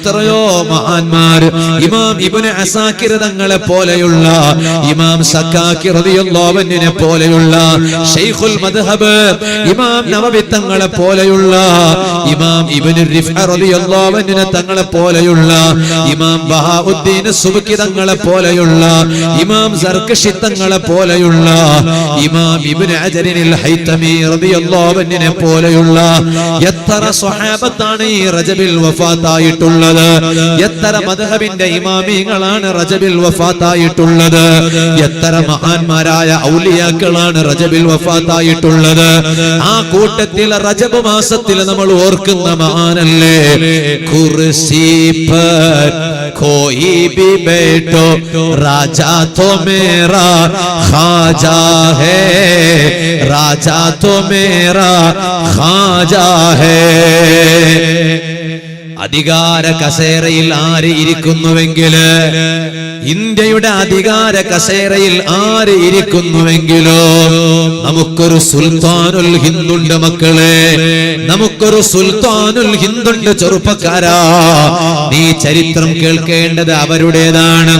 എത്രയോ മഹാന്മാർ, ഇമാം ഇബ്നു അസാകിർ തങ്ങളെ പോലെയുള്ള, ഇമാം സക്കാക്കി റളിയല്ലാഹു അൻഹുവിനെ പോലെയുള്ള, ശൈഖുൽ മദ്ഹബ് ഇമാം നവവി തങ്ങളെ പോലെയുള്ള, ഇമാം ഇബ്നു റിഫ്അ റളിയല്ലാഹു അൻഹു തങ്ങളെ പോലെയുള്ള, ഇമാം ബഹാഉദ്ദീൻ സുബ്കി തങ്ങളെ പോലെയുള്ള, ഇമാം സർകശി തങ്ങളെ പോലെയുള്ള, ഇമാം ഇബ്നു അജറിൽ ഹൈതമി റളിയല്ലാഹു അൻഹുവിനെ പോലെയുള്ള എത്ര സ്വഹാബത്താണ് ഈ റജബിൽ വഫാത്തായിട്ടുള്ളത്. വഫാത്തായിട്ടുള്ളത്? എത്ര മദ്ഹബിന്റെ ഇമാമികളാണ് റജബിൽ വഫാത്തായിട്ടുള്ളത്? എത്ര മഹാന്മാരായ ഔലിയാക്കളാണ് റജബിൽ വഫാത്തായിട്ടുള്ളത്? ആ കൂട്ടത്തിൽ റജബ് മാസത്തിൽ നമ്മൾ ഓർക്കുന്ന മഹാനല്ലേ കുർസി पर कोई भी बैठो राजा तो मेरा खाजा है, राजा तो मेरा खाजा है. അധികാര കസേരയിൽ ആര് ഇരിക്കുന്നുവെങ്കില്, ഇന്ത്യയുടെ അധികാര കസേരയിൽ ആര് ഇരിക്കുന്നുവെങ്കിലോ നമുക്കൊരു സുൽത്താനുൽ ഹിന്ദുണ്ട് മക്കളെ, നമുക്കൊരു സുൽത്താനുൽ ഹിന്ദുണ്ട് ചെറുപ്പക്കാരാ. നീ ചരിത്രം കേൾക്കേണ്ടത് അവരുടേതാണ്.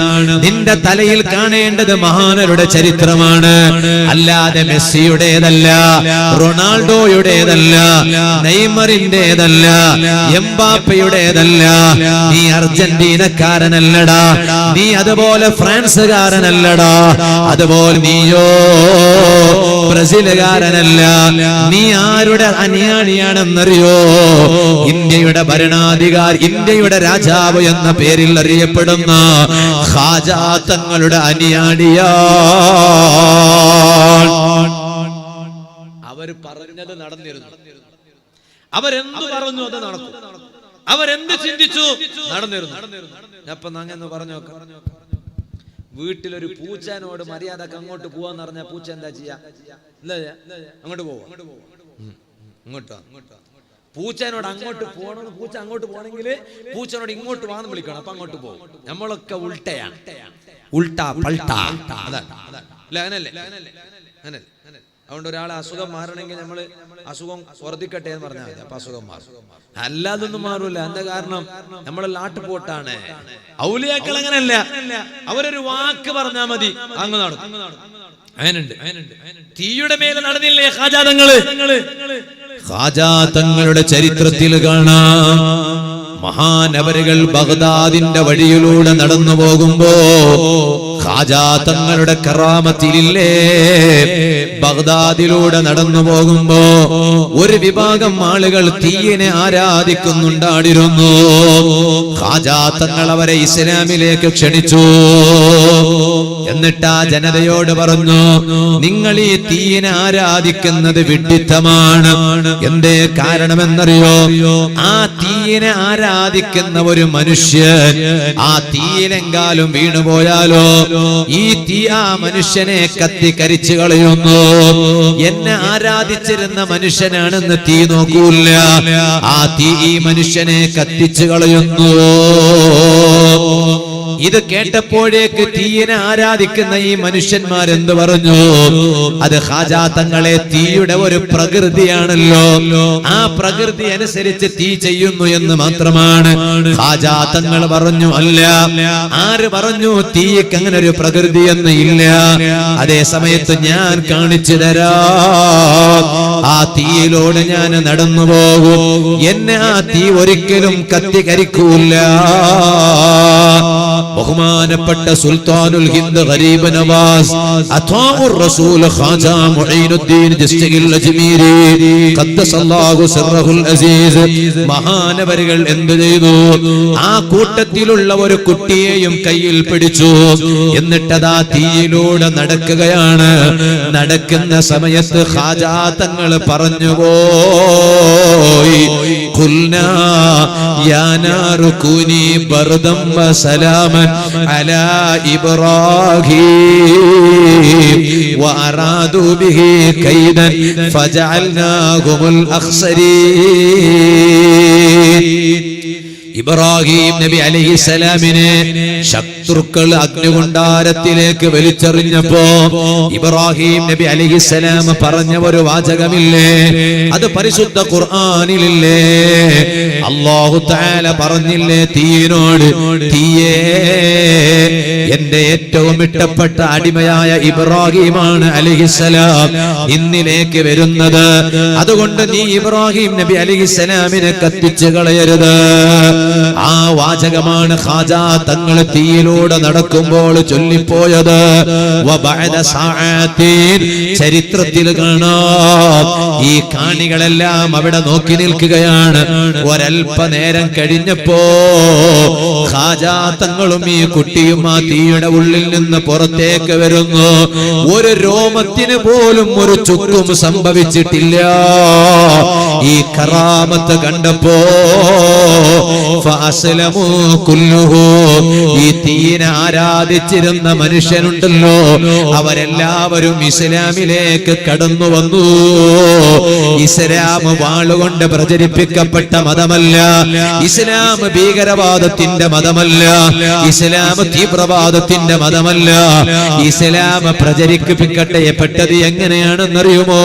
നിന്റെ തലയിൽ കാണേണ്ടത് മഹാനരുടെ ചരിത്രമാണ്, അല്ലാതെ മെസ്സിയുടേതല്ല, റൊണാൾഡോയുടേതല്ല, നെയ്മറിന്റേതല്ല, എംബാപ്പയുടെ. നീ അർജന്റീനക്കാരനല്ലടാ, നീ അതുപോലെ ഫ്രാൻസുകാരനല്ലടാ, അതുപോലെ നീയോ ബ്രസീലുകാരനല്ല. നീ ആരുടെ അനുയായിയാണെന്നറിയോ? ഇന്ത്യയുടെ ഭരണാധികാരി, ഇന്ത്യയുടെ രാജാവ് എന്ന പേരിൽ അറിയപ്പെടുന്ന ഖാജാ തങ്ങളുടെ അനുയായിയാ. അവർ പറഞ്ഞത് നടന്നിരുന്നു, അവരെന്തു പറഞ്ഞു അത് നടക്കും, അവരെന്ത് ചിന്തിച്ചു നടന്നിരുന്നു. ഞാൻ അങ്ങനെ പറഞ്ഞു നോക്കാം. വീട്ടിലൊരു പൂച്ചനോട് മര്യാദക്ക് അങ്ങോട്ട് പോവാന്ന് പറഞ്ഞാൽ പൂച്ച എന്താ ചെയ്യാ? അങ്ങോട്ട് പോവാ, ഇങ്ങോട്ടോ. പൂച്ചനോട് അങ്ങോട്ട് പോകണം, പൂച്ച അങ്ങോട്ട് പോകണമെങ്കിൽ പൂച്ചനോട് ഇങ്ങോട്ട് വാന്ന് വിളിക്കണം, അപ്പൊ അങ്ങോട്ട് പോകും. നമ്മളൊക്കെ ഉൾട്ടയാണ്, ഉൾട്ടാ പൾട്ടാ. അങ്ങനല്ലേ? അതുകൊണ്ട് ഒരാളെ അസുഖം മാറണമെങ്കിൽ നമ്മള് അസുഖം വർദ്ധിക്കട്ടെ എന്ന് പറഞ്ഞാൽ മതി, അപ്പൊ അസുഖം മാറും. അല്ലാതൊന്നും മാറൂല. എന്താ കാരണം? നമ്മളെ ലാട്ടുപോട്ടാണ്. ഔലിയാക്കൾ അങ്ങനല്ല, അവരൊരു വാക്ക് പറഞ്ഞാൽ മതി, അങ്ങ് നടക്കും. അതിനുണ്ട്. തീയുടെ മേലെ നടന്നില്ലേ ഖാജാതങ്ങള്? ഖാജാതങ്ങളുടെ ചരിത്രത്തിൽ കാണാം, മഹാനവരുകൾ ബഗ്ദാദിന്റെ വഴിയിലൂടെ നടന്നു പോകുമ്പോ ഖാജാതങ്ങളുടെ കറാമത്തിലില്ലേ, ബഗ്ദാദിലൂടെ നടന്നു പോകുമ്പോ ഒരു വിഭാഗം ആളുകൾ തീയിനെ ആരാധിക്കുന്നുണ്ടായിരുന്നു. ഖാജാതങ്ങൾ അവരെ ഇസ്ലാമിലേക്ക് ക്ഷണിച്ചു. എന്നിട്ട് ആ ജനതയോട് പറഞ്ഞു, നിങ്ങൾ ഈ തീയിനെ ആരാധിക്കുന്നത് വിഡ്ഢിത്തമാണ്. എന്തേ കാരണമെന്നറിയോ? ആ തീയിനെ ആരാധിക്കുന്ന ഒരു മനുഷ്യൻ ആ തീയിലെങ്കാലും വീണുപോയാലോ ഈ തീ ആ മനുഷ്യനെ കത്തിക്കരിച്ചു കളയുന്നു. എന്നെ ആരാധിച്ചിരുന്ന മനുഷ്യനാണെന്ന് തീ നോക്കൂല, ആ തീ ഈ മനുഷ്യനെ കത്തിച്ചു കളയുന്നു. ഇത് കേട്ടപ്പോഴേക്ക് തീയിനെ ആരാധിക്കുന്ന ഈ മനുഷ്യന്മാരെന്ത് പറഞ്ഞു? അത് ഖാജാ തങ്ങളെ തീയുടെ ഒരു പ്രകൃതിയാണല്ലോ, ആ പ്രകൃതി അനുസരിച്ച് തീ ചെയ്യുന്നു എന്ന് മാത്രമാണ്. ഖാജാ തങ്ങൾ പറഞ്ഞു, അല്ല. ആര് പറഞ്ഞു തീയ്ക്ക് അങ്ങനെ ഒരു പ്രകൃതി എന്ന്? ഇല്ല. അതേ സമയത്ത് ഞാൻ കാണിച്ചു തരാം. ആ തീയിലൂടെ ഞാൻ നടന്നു പോകും, എന്നെ ആ തീ ഒരിക്കലും കത്തിക്കരിക്കൂല. ബഹുമാനപ്പെട്ട സുൽത്താനുൽ ഹിന്ദ് ഗരീബ് നവാസ് അത്വാഉർ റസൂൽ ഖാജാ മുഈനുദ്ദീൻ ജിസ്തിൽ അജ്മീരി ഖദ്ദസല്ലാഹു സിർറഹുൽ അസീസ് മഹാനവരുകൾ എന്ത് ചെയ്തു? ആ കൂട്ടത്തിലുള്ള ഒരു കുട്ടിയെയും കയ്യിൽ പിടിച്ചു. എന്നിട്ടതാ തീയിലൂടെ നടക്കുകയാണ്. നടക്കുന്ന സമയത്ത് ഖാജാ തങ്ങൾ പറഞ്ഞുപോയി, ഖുൽനാ യാ നാറു കൂനി ബർദം വസലാമൻ അലാ ഇബ്രാഹീം വഅറാദു ബിഹി കൈദൻ ഫജഅൽനാഹുൽ അഖ്സരീൻ. ഇബ്രാഹിം നബി അലൈഹിസ്സലാമിനെ ശത്രുക്കൾ അഗ്നികുണ്ഡാരത്തിലേക്ക് വലിച്ചെറിഞ്ഞപ്പോ ഇബ്രാഹിം നബി അലൈഹിസ്സലാം പറഞ്ഞ ഒരു വാചകമില്ലേ, അത് പരിശുദ്ധ ഖുർആനിലില്ലേ? അല്ലാഹു തആല പറഞ്ഞില്ലേ തീയിനോട്, തീയേ എന്റെ ഏറ്റവും ഇഷ്ടപ്പെട്ട അടിമയായ ഇബ്രാഹിമാണ് അലൈഹിസ്സലാം ഇന്നിലേക്ക് വരുന്നത്. അതുകൊണ്ട് നീ ഇബ്രാഹിം നബി അലൈഹിസ്സലാമിനെ കത്തിച്ചു കളയരുത്. ആ വാചകമാണ് ഖാജ തങ്ങൾ തീയിലൂടെ നടക്കുമ്പോൾ ചൊല്ലിപ്പോയത്. വബഅദ സഅതീൻ, ചരിത്രത്തിൽ കാണാം ഈ കാണികളെല്ലാം അവിടെ നോക്കി നിൽക്കുകയാണ്. ഒരൽപനേരം കഴിഞ്ഞപ്പോ ഖാജ തങ്ങളും ഈ കുട്ടിയും ആ തീയുടെ ഉള്ളിൽ നിന്ന് പുറത്തേക്ക് വരുന്നു. ഒരു രോമത്തിന് പോലും ഒരു ചുക്കും സംഭവിച്ചിട്ടില്ല. ഈ കറാമത്ത് കണ്ടപ്പോ ഫഅസ്ലമു കുല്ലുഹു, ഈ തീനെ ആരാധിച്ചിരുന്ന മനുഷ്യനുണ്ടല്ലോ അവരെല്ലാവരും ഇസ്ലാമിലേക്ക് കടന്നു വന്നു. ഇസ്ലാം വാളുകൊണ്ട് പ്രചരിപ്പിക്കപ്പെട്ട മതമല്ല, ഇസ്ലാം ഭീകരവാദത്തിന്റെ മതമല്ല, ഇസ്ലാം തീവ്രവാദത്തിന്റെ മതമല്ല. ഇസ്ലാം പ്രചരിപ്പിക്കപ്പെട്ടത് എങ്ങനെയാണെന്നറിയുമോ?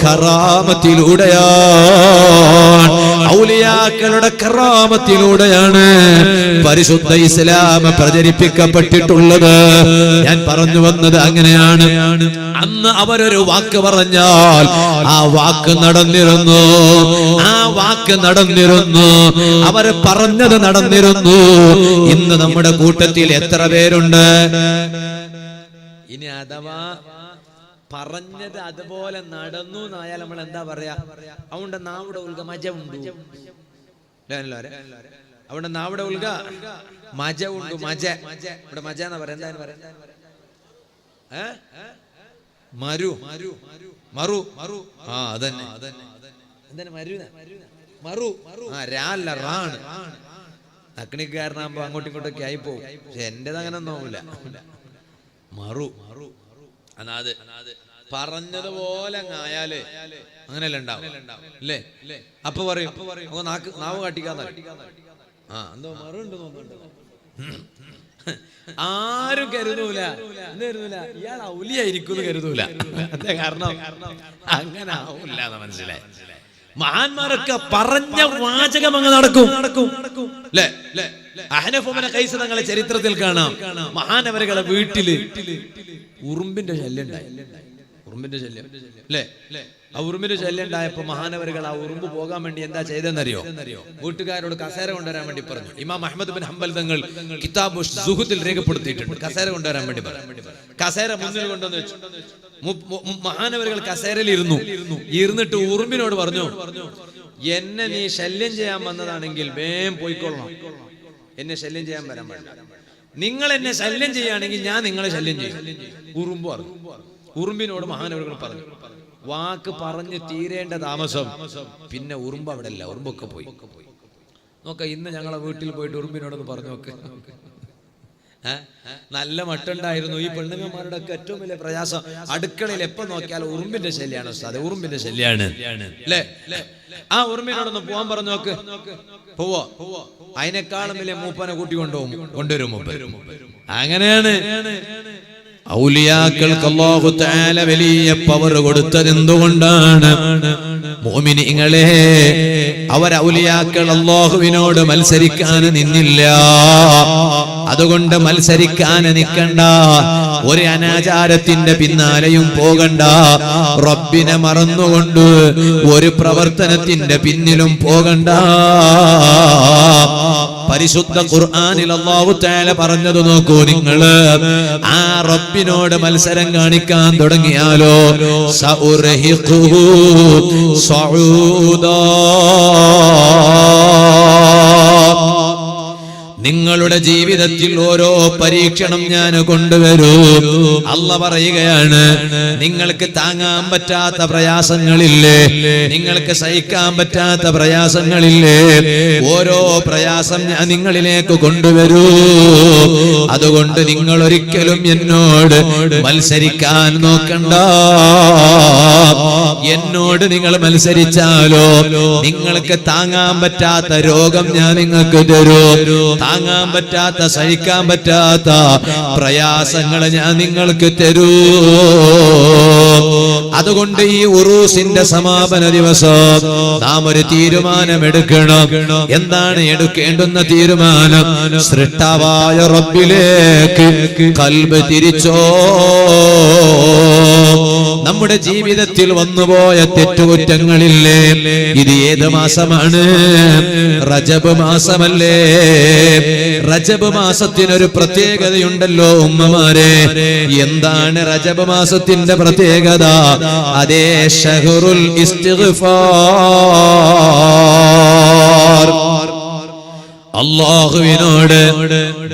കറാമത്തിലൂടെയാണ്, ഔലിയാക്കളുടെ കറാമത്തിലൂടെയാണ് പരിശുദ്ധ ഇസ്ലാം പ്രചരിപ്പിക്കപ്പെട്ടിട്ടുള്ളത്. ഞാൻ പറഞ്ഞു വന്നത് അങ്ങനെയാണ്. അന്ന് അവരൊരു വാക്ക് പറഞ്ഞാൽ ആ വാക്ക് നടന്നിരുന്നു, ആ വാക്ക് നടന്നിരുന്നു, അവർ പറഞ്ഞത് നടന്നിരുന്നു. ഇന്ന് നമ്മുടെ കൂട്ടത്തിൽ എത്ര പേരുണ്ട്? ഇനി അഥവാ പറഞ്ഞത് അതുപോലെ നടന്നു എന്നായാൽ നമ്മൾ എന്താ പറയാ? അവിടെ നാവിടെ ഉൽക മജ ഉണ്ട്, അവിടെ നാവിടെ ഉൽക മജ ഉണ്ട്. മജ ഇവിടെ മജ എന്നാ പറയാ. എന്താ പറയാ? മരു മറു മറു. ആ അതന്നെ എന്താണ് മരു മറു. ആ രാല്ല റാണ്. അഗ്നിക്കാരനാകുമ്പോ അങ്ങോട്ടും ഇങ്ങോട്ടൊക്കെ ആയി പോകും. പക്ഷെ എന്റേത് അങ്ങനെ ഒന്നുമില്ല. മറു മറു അനാത് പറഞ്ഞതുപോലെ ആയാല് അങ്ങനെയല്ല ഉണ്ടാവും അല്ലേ? അപ്പൊ പറയും നാവ് കാട്ടിക്കാന്ന്. ആ എന്തോ മറുണ്ട് തോന്നുന്നുണ്ട്. ആരും കരുതൂല, ഇയാൾ ഔലിയായിരിക്കും കരുതൂല. കാരണം അങ്ങനെ ആവൂല എന്ന് മനസ്സിലായി. മഹാന്മാരൊക്കെ പറഞ്ഞ വാചകം അങ്ങ് നടക്കും. അഹ്നഫ് ഇബ്നു ഖൈസ് തങ്ങളെ ചരിത്രത്തിൽ കാണാം. മഹാനവരുകളെ വീട്ടില് ഉറുമ്പിന്റെ ശല്യം ഉണ്ടായി. ഉറുമ്പിന്റെ ശല്യം അല്ലേ? ആ ഉറുമ്പിന്റെ ശല്യം ഉണ്ടായപ്പോ മഹാനവരുകൾ ആ ഉറുമ്പ് പോകാൻ വേണ്ടി എന്താ ചെയ്തെന്നറിയോ? വീട്ടുകാരോട് കസേര കൊണ്ടുവരാൻ വേണ്ടി പറഞ്ഞു. ഇമാം അഹ്മദ് ബിൻ ഹംബൽ തങ്ങൾ കിതാബ് സുഹുദിൽ രേഖപ്പെടുത്തിയിട്ടുണ്ട്. കസേര കൊണ്ടുവരാൻ വേണ്ടി പറഞ്ഞു. കസേര മുന്നിൽ കൊണ്ടുവന്ന് വെച്ചു. മഹാനവരുകൾ കസേരയിൽ ഇരുന്നിട്ട് ഉറുമ്പിനോട് പറഞ്ഞു, എന്നെ നീ ശല്യം ചെയ്യാൻ വന്നതാണെങ്കിൽ വേഗം പോയിക്കൊള്ളണം, എന്നെ ശല്യം ചെയ്യാൻ വരാൻ പാടില്ല. നിങ്ങൾ എന്നെ ശല്യം ചെയ്യുകയാണെങ്കിൽ ഞാൻ നിങ്ങളെ ശല്യം ചെയ്യും. ഉറുമ്പ് പറഞ്ഞു. ഉറുമ്പിനോട് മഹാനവരുകൾ പറഞ്ഞു. വാക്ക് പറഞ്ഞ് തീരേണ്ട താമസം. പിന്നെ ഉറുമ്പ് അവിടെ അല്ല, ഉറുമ്പൊക്കെ പോയി. നോക്ക, ഇന്ന് ഞങ്ങളെ വീട്ടിൽ പോയിട്ട് ഉറുമ്പിനോടൊന്ന് പറഞ്ഞു നോക്ക്. നല്ല മട്ടുണ്ടായിരുന്നു. ഈ പെണ്ണുങ്ങന്മാരുടെ ഒക്കെ ഏറ്റവും വലിയ പ്രയാസം അടുക്കളയിൽ എപ്പോ നോക്കിയാലും ഉറുമ്പിന്റെ ശല്യാണ്. അതെ, ഉറുമ്പിന്റെ ശല്യാണ് അല്ലേ? ആ ഉറുമ്പിനോടൊന്ന് പോവാൻ പറഞ്ഞു നോക്ക്. പോവോ? അതിനേക്കാളും വലിയ മൂപ്പനെ കൂട്ടി കൊണ്ടുവരും. അങ്ങനെയാണ് ഔലിയാക്കൾക്ക് അല്ലാഹു തആല വലിയ പവർ കൊടുത്തത്. എന്തുകൊണ്ടാണ്? മുഅ്മിനീങ്ങളെ, അവർ ഔലിയാക്കൾ അല്ലാഹുവിനോട് മത്സരിക്കാൻ നിന്നില്ല. അതുകൊണ്ട് മത്സരിക്കാൻ നിൽക്കണ്ട, ഒരു അനാചാരത്തിന്റെ പിന്നാലെയും പോകണ്ട, റബ്ബിനെ മറന്നുകൊണ്ട് ഒരു പ്രവർത്തനത്തിന്റെ പിന്നിലും പോകണ്ട. പരിശുദ്ധ ഖുർആനിൽ അല്ലാഹു തആല പറഞ്ഞത് നോക്കൂ നിങ്ങള്. ആ റബ്ബിനോട് മത്സരം കാണിക്കാൻ തുടങ്ങിയാലോ സഉർഹിഖുഹു സഊദാ, നിങ്ങളുടെ ജീവിതത്തിൽ ഓരോ പരീക്ഷണം ഞാൻ കൊണ്ടുവരൂ. അല്ലാഹ് പറയുകയാണ്, നിങ്ങൾക്ക് താങ്ങാൻ പറ്റാത്ത പ്രയാസങ്ങളില്ലേ, നിങ്ങൾക്ക് സഹിക്കാൻ പറ്റാത്ത പ്രയാസങ്ങളില്ലേ, ഓരോ പ്രയാസം ഞാൻ നിങ്ങളിലേക്ക് കൊണ്ടുവരൂ. അതുകൊണ്ട് നിങ്ങൾ ഒരിക്കലും എന്നോട് മത്സരിക്കാൻ നോക്കണ്ട. എന്നോട് നിങ്ങൾ മത്സരിച്ചാലോ നിങ്ങൾക്ക് താങ്ങാൻ പറ്റാത്ത രോഗം ഞാൻ നിങ്ങൾക്ക് തരൂ, താങ്ങാൻ പറ്റാത്ത സഹിക്കാൻ പറ്റാത്ത പ്രയാസങ്ങൾ ഞാൻ നിങ്ങൾക്ക് തരൂ. അതുകൊണ്ട് ഈ ഉറൂസിന്റെ സമാപന ദിവസം നാം ഒരു തീരുമാനമെടുക്കണം. എന്താണ് എടുക്കേണ്ടുന്ന തീരുമാനം? സൃഷ്ടാവായ റബ്ബിലേക്ക് ഖൽബ് തിരിച്ചോ. നമ്മുടെ ജീവിതത്തിൽ വന്നുപോയ തെറ്റുകുറ്റങ്ങളില്ലേ? ഇത് ഏത് മാസമാണ്? റജബ് മാസമല്ലേ? റജബ് മാസത്തിനൊരു പ്രത്യേകതയുണ്ടല്ലോ ഉമ്മമാരെ. എന്താണ് റജബ് മാസത്തിന്റെ പ്രത്യേകത? അതേ ശഹറുൽ ഇസ്തിഗ്ഫാർ. അല്ലാഹുവിനോട്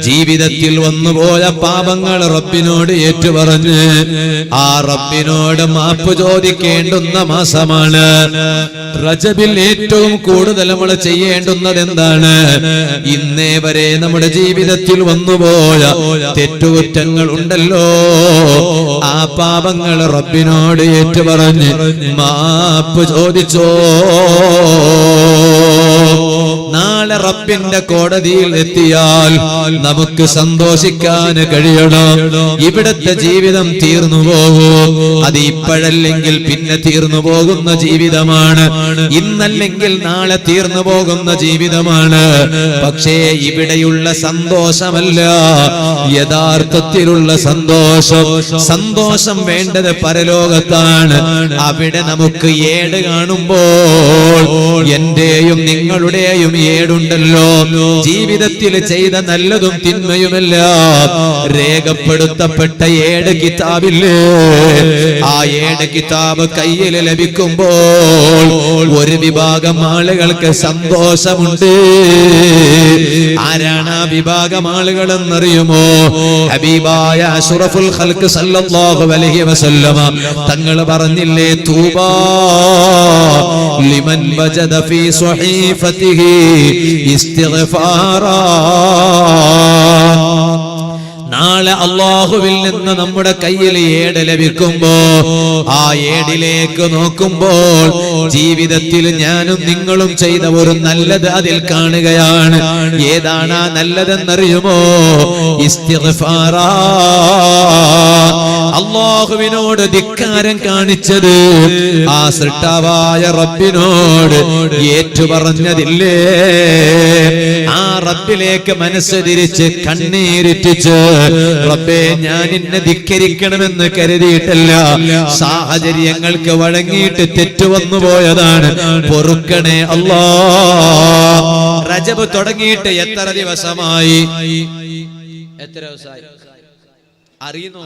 ജീവിതത്തിൽ വന്നുപോയ പാപങ്ങൾ റബ്ബിനോട് ഏറ്റുപറഞ്ഞ് ആ റബ്ബിനോട് മാപ്പ് ചോദിക്കേണ്ടുന്ന മാസമാണ് റജബിൽ. ഏറ്റവും കൂടുതൽ നമ്മൾ ചെയ്യേണ്ടുന്നത് എന്താണ്? ഇന്നേ വരെ നമ്മുടെ ജീവിതത്തിൽ വന്നുപോയ തെറ്റുകുറ്റങ്ങൾ ഉണ്ടല്ലോ, ആ പാപങ്ങൾ റബ്ബിനോട് ഏറ്റുപറഞ്ഞ് മാപ്പ് ചോദിച്ചോ. നാളെ റബ്ബിന്റെ കോടതിയിൽ എത്തിയാൽ നമുക്ക് സന്തോഷിക്കാൻ കഴിയണം. ഇവിടത്തെ ജീവിതം തീർന്നു പോകും. അത് ഇപ്പോഴല്ലെങ്കിൽ പിന്നെ തീർന്നു പോകുന്ന ജീവിതമാണ്. ഇന്നല്ലെങ്കിൽ നാളെ തീർന്നു പോകുന്ന ജീവിതമാണ്. പക്ഷേ ഇവിടെയുള്ള സന്തോഷമല്ല യഥാർത്ഥത്തിലുള്ള സന്തോഷം. സന്തോഷം വേണ്ടത് പരലോകത്താണ്. അവിടെ നമുക്ക് ഏട് കാണുമ്പോൾ എന്റെയും നിങ്ങളുടെയും ഏടുണ്ടല്ലോ. ജീവിതത്തിൽ ചെയ്ത നല്ലതും തിന്മയുമെല്ലാം രേഖപ്പെടുത്തപ്പെട്ട ഏട് കിതാബില്ലേ? ആ ഏട് കിതാബ് കയ്യിൽ ലഭിക്കുമ്പോൾ ഒരു വിഭാഗം ആളുകൾക്ക് സന്തോഷമുണ്ട്. ആരാണ് ആ വിഭാഗം ആളുകൾ എന്നറിയുമോ? ഹബീബായ അഷ്റഫുൽ ഖൽഖ് സല്ലല്ലാഹു അലൈഹി വസല്ലമ തങ്ങൾ പറഞ്ഞില്ലേ, തൂബാ ലിമൻ വജദ ഫീ സ്വഹീഫതിഹി ഇസ്തിഗ്ഫാറാ. നാളെ അല്ലാഹുവിൽ നിന്ന് നമ്മുടെ കയ്യിൽ ഏട് ലഭിക്കുമ്പോ ആ ഏടിലേക്ക് നോക്കുമ്പോൾ ജീവിതത്തിൽ ഞാനും നിങ്ങളും ചെയ്ത ഒരു നല്ലത് അതിൽ കാണുകയാണ്. ഏതാണ് ആ നല്ലതെന്നറിയുമോ? ഇസ്തിഗ്ഫാറാ. അല്ലാഹുവിനോട് ധിക്കാരം കാണിച്ചത് ആ സൃഷ്ടാവായ റബ്ബിനോട് ഏറ്റുപറഞ്ഞതില്ലേ? ആ റബ്ബിലേക്ക് മനസ്സ് തിരിച്ച് കണ്ണീരിറ്റിച്ച് റബ്ബേ ഞാൻ നിന്നെ ധിക്കരിക്കണമെന്ന് കരുതിയിട്ടല്ല, സാഹചര്യങ്ങൾക്ക് വഴങ്ങിയിട്ട് തെറ്റുവന്നു പോയതാണ്, പൊറുക്കണേ അല്ലാ. റജബ് തുടങ്ങിയിട്ട് എത്ര ദിവസമായി? എത്ര ദിവസമായി അറിയുന്നോ?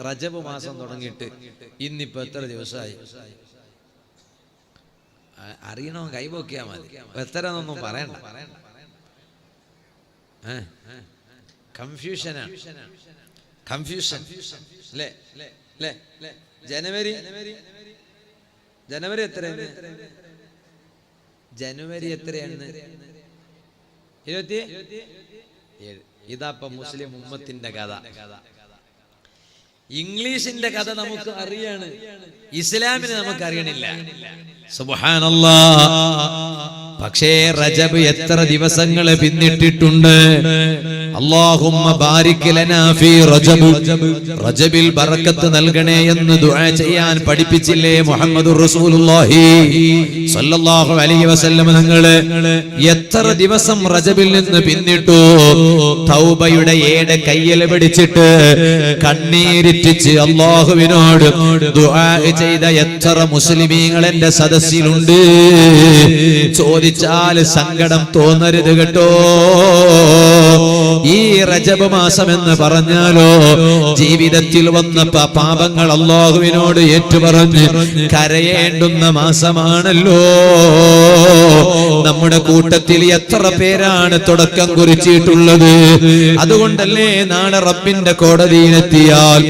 റജബ് മാസം തുടങ്ങിയിട്ട് ഇന്നിപ്പോ എത്ര ദിവസമായി അറിയണോ? കൈപോക്കിയാ മതി. എത്ര എന്നൊന്നും പറയണ്ട. കൺഫ്യൂഷൻ അല്ലേ? ജനുവരി എത്രയാണ്? ജനുവരി എത്രയാണ്? 27. ഇതാപ്പ മുസ്ലിം ഉമ്മത്തിന്റെ കഥ. ഇംഗ്ലീഷിന്റെ കഥ നമുക്ക് അറിയാണ്, ഇസ്ലാമിന് നമുക്ക് അറിയണില്ല. സുബ്ഹാനല്ലാഹ്. പക്ഷേ റജബ് എത്ര ദിവസങ്ങൾ പിന്നിട്ടിട്ടുണ്ട്. അല്ലാഹുമ്മ ബാരിക് ലനാ ഫീ റജബ്. റജബിൽ ബറക്കത്ത് നൽകണേ എന്ന് ദുആ ചെയ്യാൻ പഠിപ്പിച്ചില്ലേ മുഹമ്മദുർ റസൂലുള്ളാഹി സ്വല്ലല്ലാഹു അലൈഹി വസല്ലം തങ്ങളെ? എത്ര ദിവസം റജബിൽ നിന്ന് പിന്നിട്ടു. തൗബയുടെ ഏട് കയ്യിൽ പിടിച്ചിട്ട് കണ്ണീരിറ്റിച്ച് അല്ലാഹുവിനോട് ദുആ ചെയ്ത എത്ര മുസ്ലിമീങ്ങൾ എന്റെ സദസ്സിലുണ്ട്. ചോദിച്ചാൽ സങ്കടം തോന്നരുത് കേട്ടോ. ഈ റജബ് മാസം എന്ന് പറഞ്ഞാലോ ജീവിതത്തിൽ വന്ന പാപങ്ങൾ അല്ലാഹുവിനോട് ഏറ്റുപറഞ്ഞ് കരയേണ്ടുന്ന മാസമാണല്ലോ. നമ്മുടെ കൂട്ടത്തിൽ എത്ര പേരാണ് തുടക്കം കുറിച്ചിട്ടുള്ളത്. അതുകൊണ്ടല്ലേ നാളെ റബ്ബിന്റെ കോടതിയിലെത്തിയാൽ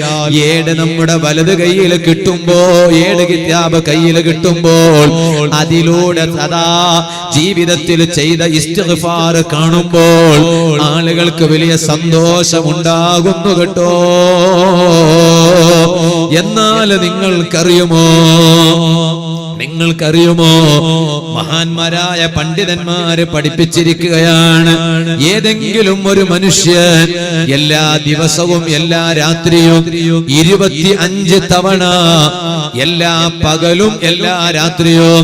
ഏട് നമ്മുടെ വലത് കയ്യിൽ കിട്ടുമ്പോ, ഏട് കിതാബ് കയ്യിൽ കിട്ടുമ്പോൾ അതിലൂടെ സദാ ജീവിതത്തിൽ ചെയ്ത ഇസ്തിഗ്ഫാർ കാണുമ്പോൾ ആളുകൾക്ക് വലിയ സന്തോഷമുണ്ടാകുന്നു കേട്ടോ. എന്നാൽ നിങ്ങൾക്കറിയുമോ നിങ്ങൾക്കറിയുമോ, മഹാന്മാരായ പണ്ഡിതന്മാര് പഠിപ്പിച്ചിരിക്കുകയാണ്, ഏതെങ്കിലും ഒരു മനുഷ്യൻ എല്ലാ ദിവസവും എല്ലാ രാത്രിയും 25 തവണ, എല്ലാ പകലും എല്ലാ രാത്രിയും,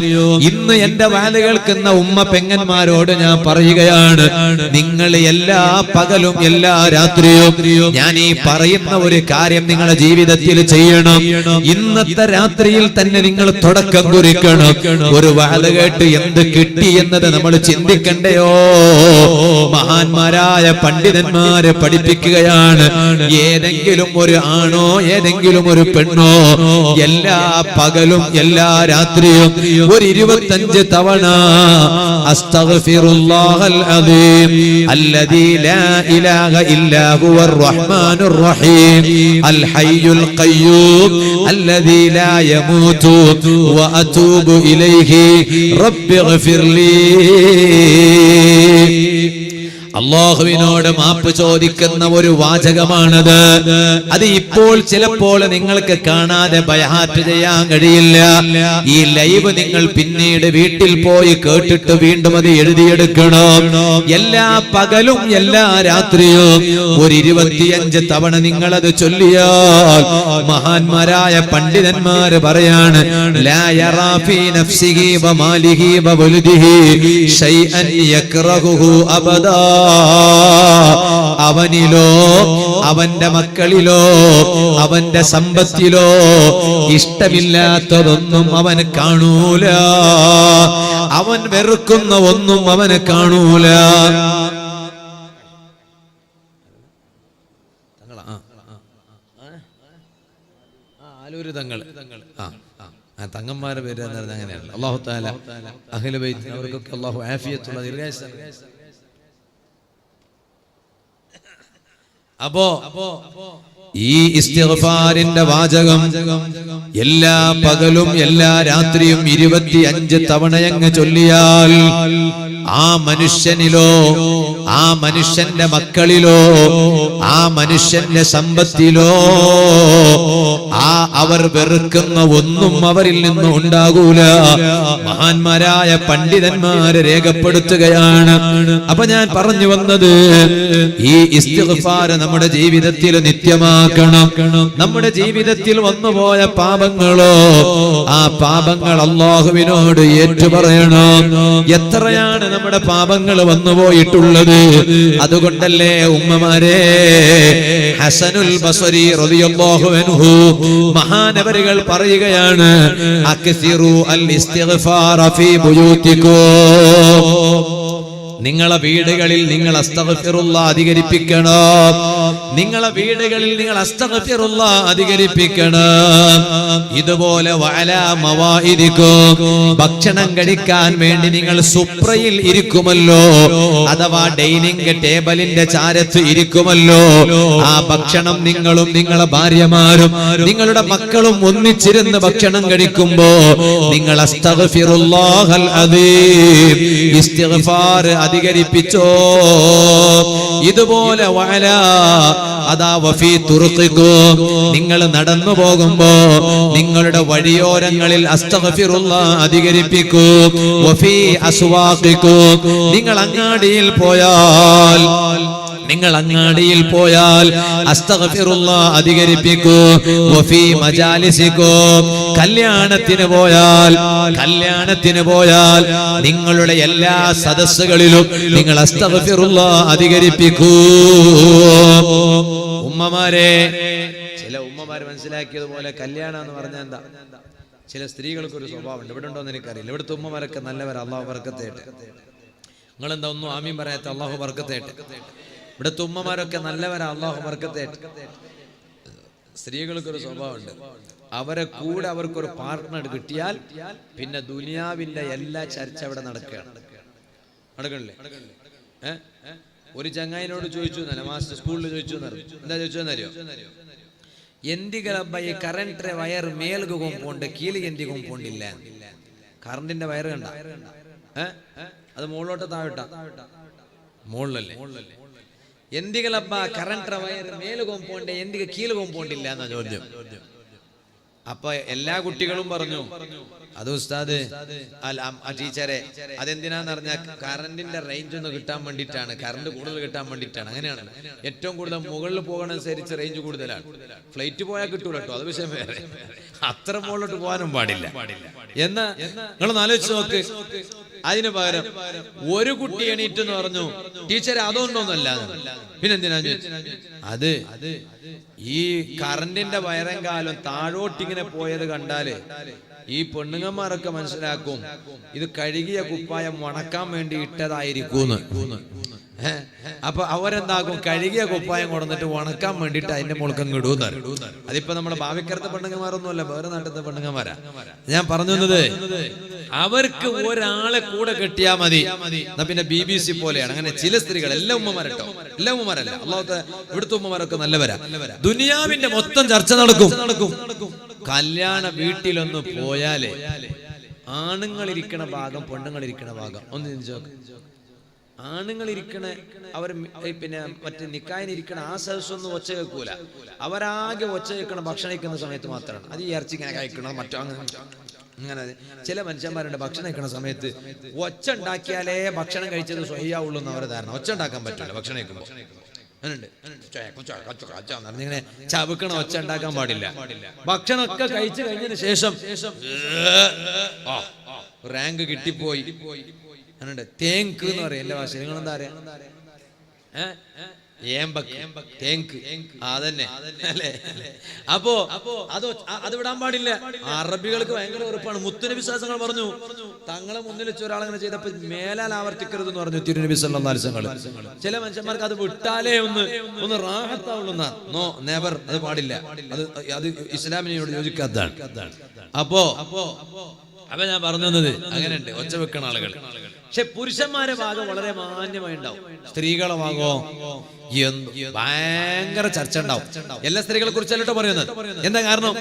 ഇന്ന് എന്റെ വാല് കേൾക്കുന്ന ഉമ്മ പെങ്ങന്മാരോട് ഞാൻ പറയുകയാണ്, നിങ്ങൾ എല്ലാ പകലും എല്ലാ രാത്രിയും ഞാൻ ഈ പറയുന്ന ഒരു കാര്യം നിങ്ങളുടെ ജീവിതത്തിൽ ചെയ്യണം. ഇന്നത്തെ രാത്രിയിൽ തന്നെ നിങ്ങൾ തുടക്കം കുറിക്കണം. ഒരു വാല് കേട്ട് എന്ത് കിട്ടി എന്നത് നമ്മൾ ചിന്തിക്കണ്ടയോ? മഹാന്മാരായ പണ്ഡിതന്മാരെ പഠിപ്പിക്കുകയാണ്, ഏതെങ്കിലും ഒരു ആണോ ഏതെങ്കിലും ഒരു പെണ്ണോ എല്ലാ പകലും എല്ലാ രാത്രിയും ഒരു 25 തവണ അസ്തഗ്ഫിറുല്ലാഹൽ അദീം അല്ലദീ ലാ ഇലാഹ ഇല്ലാ ഹുവർ റഹ്മാനുർ റഹീം അൽ ഹയ്യുൽ ഖയ്യൂം അല്ലദീ ലാ യമൂതു വ അതൂബു ഇലൈഹി റബ്ബിഗ്ഫിർലീ. അല്ലാഹുവിനോട് മാപ്പ് ചോദിക്കുന്ന ഒരു വാചകമാണത്. അത് ഇപ്പോൾ ചിലപ്പോൾ നിങ്ങൾക്ക് കാണാതെ ബയാറ്റ് ചെയ്യാൻ കഴിയില്ല. ഈ ലൈവ് നിങ്ങൾ പിന്നീട് വീട്ടിൽ പോയി കേട്ടിട്ട് വീണ്ടും അത് എഴുതിയെടുക്കണം. എല്ലാ പകലും എല്ലാ രാത്രിയും ഒരു 25 തവണ നിങ്ങളത് ചൊല്ലിയാൽ മഹാന്മാരായ പണ്ഡിതന്മാര് പറയാണ്, ലാ യറാ ഫീ നഫ്സിഹി വ മാലിഹി വ വൽദിഹി ശൈഅൻ യക്റഹുഹു അബദാ. അവനിലോ അവന്റെ മക്കളിലോ അവന്റെ സമ്പത്തിലോ ഇഷ്ടമില്ലാത്തതൊന്നും അവന് കാണൂല. അവൻ വെറുക്കുന്ന ഒന്നും അവന് കാണൂല. തങ്ങന്മാരുടെ പേര് അങ്ങനെയാണ്. അല്ലാഹു തആല അഹ്ലു ബൈത്ത് അവർക്കൊക്കെ അല്ലാഹു ആഫിയത്തുള്ള ദീർഘായുസ്സ്. അപ്പോ ഈ ഇസ്തിഗ്ഫാറിന്റെ വാചകം എല്ലാ പകലും എല്ലാ രാത്രിയും 25 തവണയങ്ങ് ചൊല്ലിയാൽ ആ മനുഷ്യനിലോ ആ മനുഷ്യന്റെ മക്കളിലോ ആ മനുഷ്യന്റെ സമ്പത്തിലോ അവർ വെറുക്കുന്ന ഒന്നും അവരിൽ നിന്നും ഉണ്ടാകൂല. മഹാന്മാരായ പണ്ഡിതന്മാരെ രേഖപ്പെടുത്തുകയാണ്. അപ്പൊ ഞാൻ പറഞ്ഞു വന്നത്, ഈ ഇസ്തിഗ്ഫാർ നമ്മുടെ ജീവിതത്തിൽ നിത്യമാക്കണം. നമ്മുടെ ജീവിതത്തിൽ വന്നുപോയ പാപങ്ങളോ ആ പാപങ്ങൾ അല്ലാഹുവിനോട് ഏറ്റുപറയണം. എത്രയാണ് നമ്മുടെ പാപങ്ങൾ വന്നുപോയിട്ടുള്ളത്? അതുകൊണ്ടല്ലേ ഉമ്മമാരെ ഹസനുൽ ബസ്രി റളിയല്ലാഹു അൻഹു മഹാനവരുകൾ പറയുകയാണ്, അക്സിറു അൽ ഇസ്തിഗ്ഫാറ ഫീ ബുയൂതികും. നിങ്ങളെ വീടുകളിൽ നിങ്ങൾ അസ്തഗ്ഫിറുല്ലാഹ് അധികരിപ്പിക്കണം. നിങ്ങളെ വീടുകളിൽ നിങ്ങൾ അസ്തഗ്ഫിറുല്ലാഹ് അധികരിപ്പിക്കണം. ഇതുപോലെ വഅലാ മവാഇദികും, ഭക്ഷണം കഴിക്കാൻ വേണ്ടി നിങ്ങൾ സുപ്രയിൽ ഇരിക്കുമല്ലോ, അഥവാ ഡൈനിങ് ടേബിളിന്റെ ചാരത്ത് ഇരിക്കുമല്ലോ, ആ ഭക്ഷണം നിങ്ങളും നിങ്ങളെ ഭാര്യമാരും നിങ്ങളുടെ മക്കളും ഒന്നിച്ചിരുന്ന് ഭക്ഷണം കഴിക്കുമ്പോ നിങ്ങൾ അസ്തഗ്ഫിറുല്ലാഹൽ അദീം ഇസ്തിഗ്ഫാർ അധികരിപ്പിച്ചോ. ഇതുപോലെ വഅലാ അദാ വഫീ തുറുഖികും, നിങ്ങൾ നടന്നു പോകുമ്പോ നിങ്ങളുടെ വഴിയോരങ്ങളിൽ അസ്തഗ്ഫിറുല്ലാഹ് അധികരിപ്പിക്കൂ. വഫീ അസ്വാഖികും, നിങ്ങൾ അങ്ങാടിയിൽ പോയാൽ അസ്തഗ്ഫിറുല്ലാഹ് അധികരിപ്പിക്കൂ. വഫീ മജാലിസികും, കല്യാണത്തിന് പോയാൽ നിങ്ങളുടെ എല്ലാ സദസ്സുകളിലും നിങ്ങൾ അസ്തഗ്ഫിറുല്ലാഹ് അധികരിപ്പിക്കൂ. ഉമ്മമാരെ, ചില ഉമ്മമാര് മനസ്സിലാക്കിയതുപോലെ കല്യാണം എന്ന് പറഞ്ഞാൽ എന്താ, ചില സ്ത്രീകൾക്ക് ഒരു സ്വഭാവമുണ്ട്. ഇവിടെ ഉണ്ടോ എന്ന് എനിക്കറിയില്ല. ഇവിടുത്തെ ഉമ്മമാരൊക്കെ നല്ലവരാ, അല്ലാഹു ബർക്കത്തേട്ട്. നിങ്ങളെന്താ ഒന്നും ആമീൻ പറയാത്ത? അല്ലാഹു ബർക്കത്തേട്ട്. ഇവിടുത്തെ ഉമ്മമാരൊക്കെ നല്ലവരാ, അല്ലാഹു ബർക്കത്തേട്ട്. സ്ത്രീകൾക്കൊരു സ്വഭാവമുണ്ട്, അവരെ കൂടെ അവർക്കൊരു പാർട്ട്ണർ കിട്ടിയാൽ പിന്നെ ദുനിയാവിന്റെ എല്ലാ ചർച്ച അവിടെ നടക്കണില്ലേ? ഒരു ചങ്ങായിനോട് ചോദിച്ചു, മാസ്റ്റർ സ്കൂളിൽ ചോദിച്ചു, എന്താ ചോദിച്ചെന്നറിയോ? എന്തികളബ്ബ ഈ കറണ്ട് വയർ മേൽക്ക് കൊമ്പോണ്ട് കീഴിൽ എന്തി കൊമ്പോണ്ടില്ല? കറണ്ടിന്റെ വയർ കണ്ട അത് മുകളിലോട്ട് താഴോട്ടാ? മുകളിലല്ലേ? എന്തികളബ്ബ കറണ്ട് വയർ മേല് കൊമ്പോണ്ട് എന്തിക കീഴ് കൊമ്പോണ്ടില്ല എന്നാ ചോദ്യം. അപ്പൊ എല്ലാ കുട്ടികളും പറഞ്ഞു അത് ഉസ്താദ് ടീച്ചറെ അതെന്തിനാന്ന് പറഞ്ഞാൽ കറണ്ടിന്റെ റേഞ്ച് ഒന്ന് കിട്ടാൻ വേണ്ടിയിട്ടാണ്, കറണ്ട് കൂടുതൽ കിട്ടാൻ വേണ്ടിയിട്ടാണ്. അങ്ങനെയാണ് ഏറ്റവും കൂടുതൽ മുകളിൽ പോകണനുസരിച്ച് റേഞ്ച് കൂടുതലാണ്. ഫ്ലൈറ്റ് പോയാൽ കിട്ടൂല കേട്ടോ, അത് വിഷയം വേറെ. അത്ര മുകളിലോട്ട് പോകാനും പാടില്ല. എന്നാ നിങ്ങളൊന്ന് ആലോചിച്ച് നോക്ക്. അതിന് പകരം ഒരു കുട്ടി എണീറ്റ് എന്ന് പറഞ്ഞു ടീച്ചറെ അതൊന്നൊന്നല്ല, പിന്നെന്തിനാ അത് ഈ കറണ്ടിന്റെ വയറും കാലം താഴോട്ടിങ്ങനെ പോയത് കണ്ടാല് ഈ പെണ്ണുങ്ങന്മാരൊക്കെ മനസ്സിലാക്കും ഇത് കഴുകിയ കുപ്പായം ഉണക്കാൻ വേണ്ടി ഇട്ടതായിരിക്കും. അപ്പൊ അവരെന്താക്കും, കഴുകിയ കുപ്പായം കൊടുത്തിട്ട് ഉണക്കാൻ വേണ്ടിട്ട് അതിന്റെ മുളക്കം ഇടൂന്ന്. അതിപ്പോ നമ്മുടെ ഭാവിക്കരത്തെ പെണ്ണുങ്ങന്മാരൊന്നുമല്ല, വേറെ നാട്ടിലത്തെ പെണ്ണുങ്ങന്മാരാ ഞാൻ പറഞ്ഞു തന്നത്. അവർക്ക് ഒരാളെ കൂടെ കെട്ടിയാ മതി. എന്നാ പിന്നെ BBC പോലെയാണ്. അങ്ങനെ ചില സ്ത്രീകൾ, എല്ലാ ഉമ്മമാരട്ടോ, എല്ലാ ഉമ്മമാരല്ല, അല്ലാത്ത ഇവിടുത്തെ ഉമ്മമാരൊക്കെ നല്ലവരാ. ദുനിയാവിന്റെ മൊത്തം ചർച്ച നടക്കും. കല്യാണ വീട്ടിലൊന്ന് പോയാലേ ആണുങ്ങൾ ഇരിക്കണ ഭാഗം പെണ്ണുങ്ങൾ ഇരിക്കണ ഭാഗം ഒന്ന് ചിന്തിച്ചോ. ആണുങ്ങൾ ഇരിക്കണ അവർ പിന്നെ മറ്റേ നിക്കായിനിരിക്കണ ആ സദസ്സൊന്നും ഒച്ച കേൾക്കൂല. അവരാകെ ഒച്ച കേൾക്കണ ഭക്ഷണം കഴിക്കുന്ന സമയത്ത് മാത്രമാണ്. അത് ഈ ഇറച്ചി ഇങ്ങനെ കഴിക്കണം മറ്റോ അങ്ങനെ. ചില മനുഷ്യന്മാരുണ്ട് ഭക്ഷണം കഴിക്കുന്ന സമയത്ത് ഒച്ച ഉണ്ടാക്കിയാലേ ഭക്ഷണം കഴിച്ചത് സ്വഹിയാവുള്ളൂ എന്ന് അവരെ ധാരണ. ഒച്ച ഉണ്ടാക്കാൻ പറ്റില്ല ഭക്ഷണം കഴിക്കുമ്പോൾ. ഇങ്ങനെ ചവുക്കണ ഒച്ച ഉണ്ടാക്കാൻ പാടില്ല. ഭക്ഷണമൊക്കെ കഴിച്ചു കഴിഞ്ഞതിന് ശേഷം റാങ്ക് കിട്ടിപ്പോയി അങ്ങനെ തേങ്ക് എന്ന് പറയും എന്റെ ഭാഷ. നിങ്ങൾ എന്താ പറയാ? അതന്നെ അല്ലേ? അപ്പോ അത് വിടാൻ പാടില്ല. അറബികൾക്ക് ഭയങ്കര ഉറപ്പാണ്. മുത്തുനബി വിശ്വാസങ്ങൾ പറഞ്ഞു തങ്ങളെ മുന്നിൽ വെച്ച് ഒരാളങ്ങനെ ചെയ്തപ്പോ മേലാൽ ആവർത്തിക്കരുത് എന്ന് പറഞ്ഞു തിരുനബി സല്ലല്ലാഹു അലൈഹി വസല്ലം. ചില മനുഷ്യന്മാർക്ക് അത് വിട്ടാലേ ഒന്ന് റാഹത്താവുള്ളൂ. നോ നെവർ, അത് പാടില്ല. അത് ഇസ്ലാമിനോട് യോജിക്കാത്തതാണ്. അപ്പോ ഞാൻ പറഞ്ഞു തന്നത് അങ്ങനെയുണ്ട് ഒച്ച വെക്കണ ആളുകൾ. പക്ഷെ പുരുഷന്മാരെ ഭാഗം വളരെ മാന്യമായി ഉണ്ടാവും. സ്ത്രീകളെ ഭാഗോ ഭയങ്കര ചർച്ച ഉണ്ടാവും. എല്ലാ സ്ത്രീകളെ കുറിച്ചല്ലോ പറയുന്നത്. എന്താ കാരണം?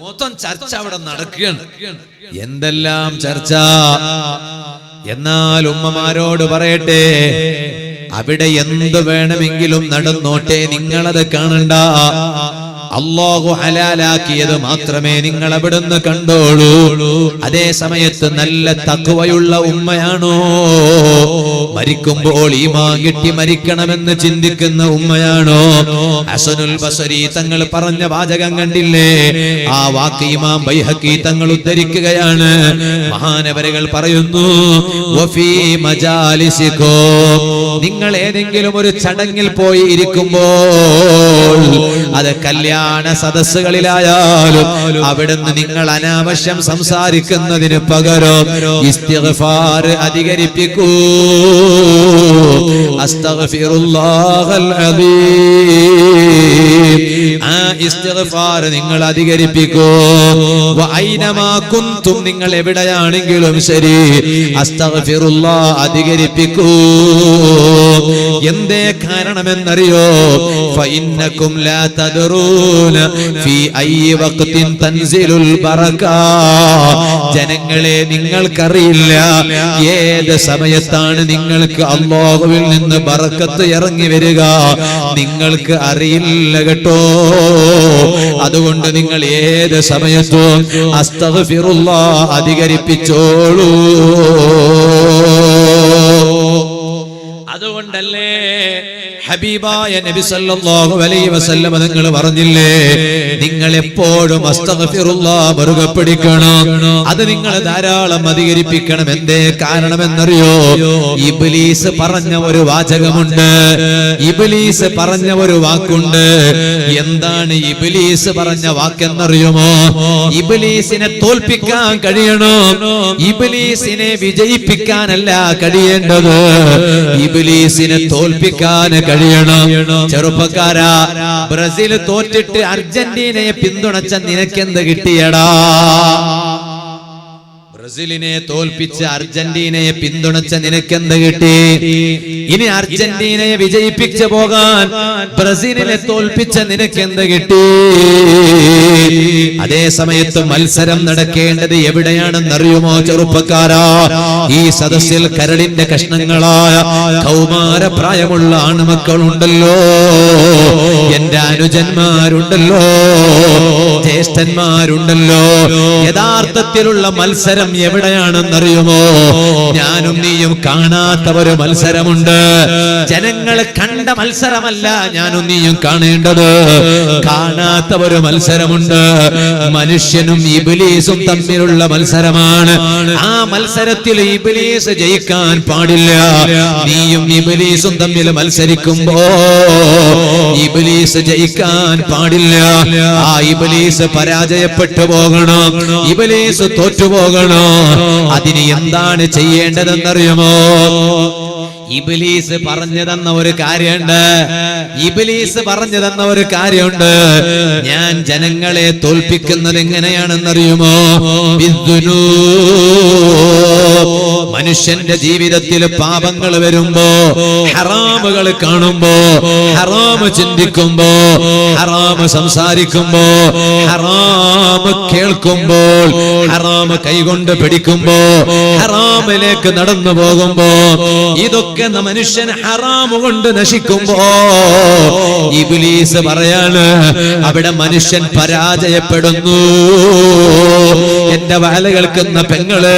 മൊത്തം ചർച്ച അവിടെ നടക്കുകയാണ്. എന്തെല്ലാം ചർച്ച! എന്നാൽ ഉമ്മമാരോട് പറയട്ടെ, അവിടെ എന്ത് വേണമെങ്കിലും നടന്നോട്ടെ, നിങ്ങളത് കാണണ്ട. അല്ലാഹു ഹലാലാക്കിയത് മാത്രമേ നിങ്ങൾ അവിടുന്ന് കണ്ടോളൂ. അതേ സമയത്ത് നല്ല തഖ്വയുള്ള ഉമ്മയാണോ, മരിക്കുമ്പോൾ ഈമാൻ കിട്ടി മരിക്കണമെന്ന് ചിന്തിക്കുന്ന ഉമ്മയാണോ? ഹസനുൽ ബസരി തങ്ങൾ പറഞ്ഞ വാചകം കണ്ടില്ലേ? ആ വാക്ക് ഇമാം ബൈഹഖി തങ്ങൾ ഉദ്ധരിക്കുകയാണ്. മഹാനവരുകൾ പറയുന്നു, വഫീ മജാലിസികും, നിങ്ങൾ ഏതെങ്കിലും ഒരു ചടങ്ങിൽ പോയി ഇരിക്കുമ്പോൾ, അത് കല്യാണ സദസ്സുകളിലായാലും അവിടുന്ന് നിങ്ങൾ അനാവശ്യം സംസാരിക്കുന്നതിന് പകരം ഇസ്തിഗ്ഫാർ അധികരിപ്പിക്കൂ. അസ്തഗ്ഫിറുല്ലാഹൽ അദീം, ആ ഇസ്തിഗ്ഫാർ നിങ്ങൾ അധികരിപ്പിക്കൂ. വഅൈനമാ കുന്തും, നിങ്ങൾ എവിടെയാണെങ്കിലും ശരി അസ്തഗ്ഫിറുല്ലാഹ് അധികരിപ്പിക്കൂ. എന്തേ കാരണമെന്നറിയോ? ഫഇന്നകും ലാ തദ്റൂന ഫീ അയ്യി വഖ്തിൻ തൻസിലുൽ ബറക, ജനങ്ങളെ നിങ്ങൾക്കറിയില്ല ഏത് സമയത്താണ് നിങ്ങൾക്ക് അല്ലാഹുവിൽ നിന്ന് ബറക്കത്ത് ഇറങ്ങി വരിക. നിങ്ങൾക്ക് അറിയില്ല കേട്ടോ. അതുകൊണ്ട് നിങ്ങൾ ഏത് സമയത്തും അസ്തഗ്ഫിറുല്ലാഹ് അധികരിപ്പിച്ചോളൂ. അതുകൊണ്ടല്ലേ ഹബീബായ നബി സല്ലല്ലാഹു അലൈഹി വസല്ലം തങ്ങൾ പറഞ്ഞില്ലേ, നിങ്ങൾ എപ്പോഴും അസ്തഗ്ഫിറുല്ലാഹ് മുറുകെ പിടിക്കണം. അത് നിങ്ങൾ ധാരാളം അധികരിപ്പിക്കണം. എന്തേ കാരണമെന്നറിയോ? ഇബ്ലീസ് പറഞ്ഞ ഒരു വാചകമുണ്ട്, ഇബ്ലീസ് പറഞ്ഞ ഒരു വാക്കുണ്ട്. എന്താണ് ഇബ്ലീസ് പറഞ്ഞ വാക്കെന്നറിയുമോ? ഇബ്ലീസിനെ തോൽപ്പിക്കാൻ കഴിയണം, ഇബ്ലീസിനെ വിജയിപ്പിക്കാനല്ല കഴിയേണ്ടത്, ഇബ്ലീസിനെ തോൽപ്പിക്കാൻ കഴിയണം. ചെറുപ്പക്കാരാ, ബ്രസീൽ തോറ്റിട്ട് അർജന്റീനയെ പിന്തുണച്ച നിനക്കെന്ത് കിട്ടിയടാ? ബ്രസീലിനെ തോൽപ്പിച്ച് അർജന്റീനയെ പിന്തുണച്ച നിനക്കെന്ത് കിട്ടി? ഇനി അർജന്റീനയെ വിജയിപ്പിച്ചു പോകാൻ ബ്രസീലിനെ തോൽപ്പിച്ച നിനക്കെന്ത് കിട്ടി? അതേ സമയത്ത് മത്സരം നടക്കേണ്ടത് എവിടെയാണെന്നറിയുമോ ചെറുപ്പക്കാരാ? ഈ സദസ്സിൽ കരളിന്റെ കഷ്ണങ്ങളായ കൗമാരപ്രായമുള്ള ആൺമക്കളുണ്ടല്ലോ, എന്റെ അനുജന്മാരുണ്ടല്ലോ, ജ്യേഷ്ഠന്മാരുണ്ടല്ലോ. യഥാർത്ഥത്തിലുള്ള മത്സരം എവിടെയാണെന്നറിയുമോ? ഞാനും നീയും കാണാത്ത ഒരു മത്സരമുണ്ട്. ജനങ്ങൾ കണ്ട മത്സരമല്ല ഞാനും നീയും കാണേണ്ടത്. കാണാത്ത ഒരു മത്സരമുണ്ട്. മനുഷ്യനും ഇബ്ലീസും തമ്മിലുള്ള മത്സരമാണ്. ആ മത്സരത്തിൽ ഇബ്ലീസ് ജയിക്കാൻ പാടില്ല. നീയും ഇബ്ലീസും തമ്മിൽ മത്സരിക്കുമ്പോ ഇബ്ലീസ് ജയിക്കാൻ പാടില്ല. ആ ഇബ്ലീസ് പരാജയപ്പെട്ടു പോകണം, ഇബ്ലീസ് തോറ്റുപോകണം. അതിന് എന്താണ് ചെയ്യേണ്ടതെന്നറിയുമോ? ഇബ്ലീസ് പറഞ്ഞു തന്ന ഒരു കാര്യമുണ്ട്. ഇബ്ലീസ് പറഞ്ഞു തന്ന ഒരു കാര്യമുണ്ട്. ഞാൻ ജനങ്ങളെ തോൽപ്പിക്കുന്നത് എങ്ങനെയാണെന്നറിയുമോ? മനുഷ്യന്റെ ജീവിതത്തിൽ പാപങ്ങൾ വരുമ്പോ, ഹറാമുകൾ കാണുമ്പോ, ഹറാമ് ചിന്തിക്കുമ്പോ, ഹറാമ് സംസാരിക്കുമ്പോ, ഹറാമ് കേൾക്കുമ്പോൾ, ഹറാമ് കൈകൊണ്ട് പിടിക്കുമ്പോ, ഹറാമിലേക്ക് നടന്നു പോകുമ്പോ, ഇതൊക്കെ മനുഷ്യൻ ഹറാമ് കൊണ്ട് നശിക്കുമ്പോ ഇബ്ലീസ് പറയാണ് അവിടെ മനുഷ്യൻ പരാജയപ്പെടുന്നു. എന്റെ വാല കേൾക്കുന്ന പെങ്ങള്,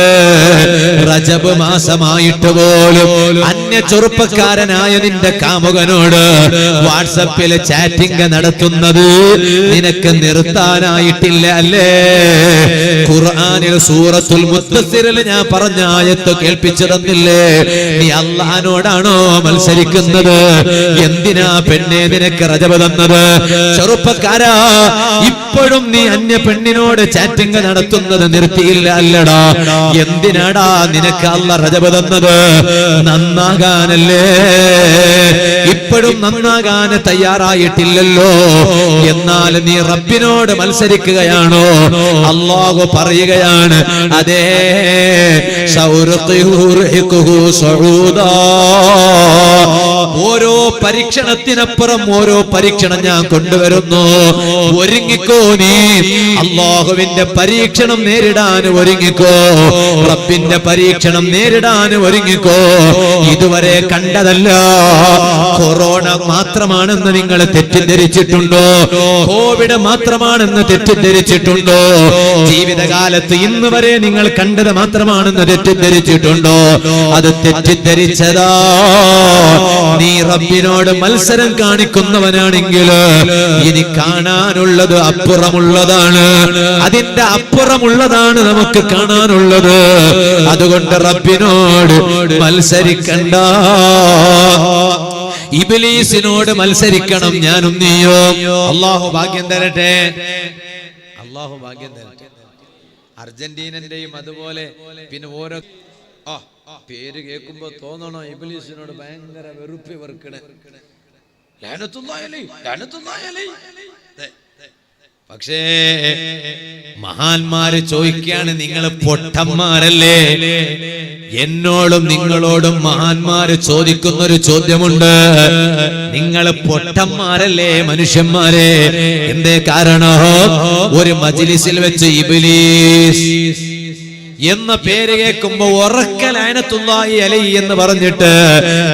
റജബ് മാസമായിട്ട് പോലും അന്യ ചെറുപ്പക്കാരനായ നിന്റെ കാമുകനോട് വാട്സപ്പിൽ ചാറ്റിംഗ് നടത്തുന്നത് നിനക്ക് നിർത്താനായിട്ടില്ല അല്ലേ? ഖുർആനിൽ സൂറത്തുൽ മുദ്ദസ്സിറിൽ ഞാൻ പറഞ്ഞ ആയത്ത് കേൾപ്പിച്ചു തന്നില്ലേ? നീ അല്ലാഹുവോടാണോ മത്സരിക്കുന്നത്? എന്തിനാ പെണ്ണെ നിനക്ക് റജബ് തന്നത്? ചെറുപ്പക്കാരാ, ഇപ്പോഴും നീ അന്യ പെണ്ണിനോട് ചാറ്റിംഗ് നടത്തുന്നത് നിർത്തിയില്ല അല്ലടാ? എന്തിനാടാ നിനക്ക് അല്ലാഹ് റജബ് തന്നത്? നന്നാകാനല്ലേ? ഇപ്പോഴും നന്നാകാൻ തയ്യാറായിട്ടില്ലല്ലോ. എന്നാൽ നീ റബ്ബിനോട് മത്സരിക്കുകയാണോ? അല്ലാഹു പറയുകയാണ്, അതേ ഓരോ പരീക്ഷണത്തിനപ്പുറം ഓരോ പരീക്ഷണം ഞാൻ കൊണ്ടുവരുന്നു. ഒരുങ്ങിക്കോ നീ. അല്ലാഹുവിന്റെ പരീക്ഷണം നേരിടാൻ ഒരുങ്ങിക്കോ. റബ്ബിന്റെ പരീക്ഷണം നേരിടാൻ ഒരുങ്ങിക്കോ. ഇതുവരെ കണ്ടതല്ല. കൊറോണ മാത്രമാണെന്ന് നിങ്ങൾ തെറ്റിദ്ധരിച്ചിട്ടുണ്ടോ? കോവിഡ് മാത്രമാണെന്ന് തെറ്റിദ്ധരിച്ചിട്ടുണ്ടോ? ജീവിതകാലത്ത് ഇന്ന് വരെ നിങ്ങൾ കണ്ടത് മാത്രമാണെന്ന് തെറ്റിദ്ധരിച്ചിട്ടുണ്ടോ? അത് തെറ്റിദ്ധരിച്ചതാ. നീ റബ്ബിനോട് മത്സരം കാണിക്കുന്നവനാണെങ്കിൽ ഇനി കാണാനുള്ളത് അപ്പുറമുള്ളതാണ്. അതിന്റെ അപ്പുറമുള്ളതാണ് നമുക്ക് കാണാനുള്ളത്. അതുകൊണ്ട് റബ്ബിനോട് മത്സരിക്കണ്ട, ഇബ്ലീസിനോട് മത്സരിക്കണം ഞാനും നീയോ. അല്ലാഹു ഭാഗ്യം തരട്ടെ, അല്ലാഹു ഭാഗ്യം തരട്ടെ. അർജന്റീനന്റെയും അതുപോലെ പിന്നെ ഓരോ പേര് കേൾക്കുമ്പോ തോന്നണോ ഇബ്ലീസിനോട് ഭയങ്കര വെറുപ്പ് വെറുക്കണേ. പക്ഷേ മഹാന്മാര് ചോദിക്കുകയാണ്, നിങ്ങൾ പൊട്ടന്മാരല്ലേ? എന്നോടും നിങ്ങളോടും മഹാന്മാര് ചോദിക്കുന്നൊരു ചോദ്യമുണ്ട്. നിങ്ങൾ പൊട്ടന്മാരല്ലേ മനുഷ്യന്മാരെ? എന്തേ കാരണം? ഒരു മജ്ലിസിൽ വെച്ച് ഇബ്ലീസ് എന്ന പേര് കേൾക്കുമ്പോ ഉറക്ക ലഅനത്തുല്ലാഹി അലൈഹി എന്ന് പറഞ്ഞിട്ട്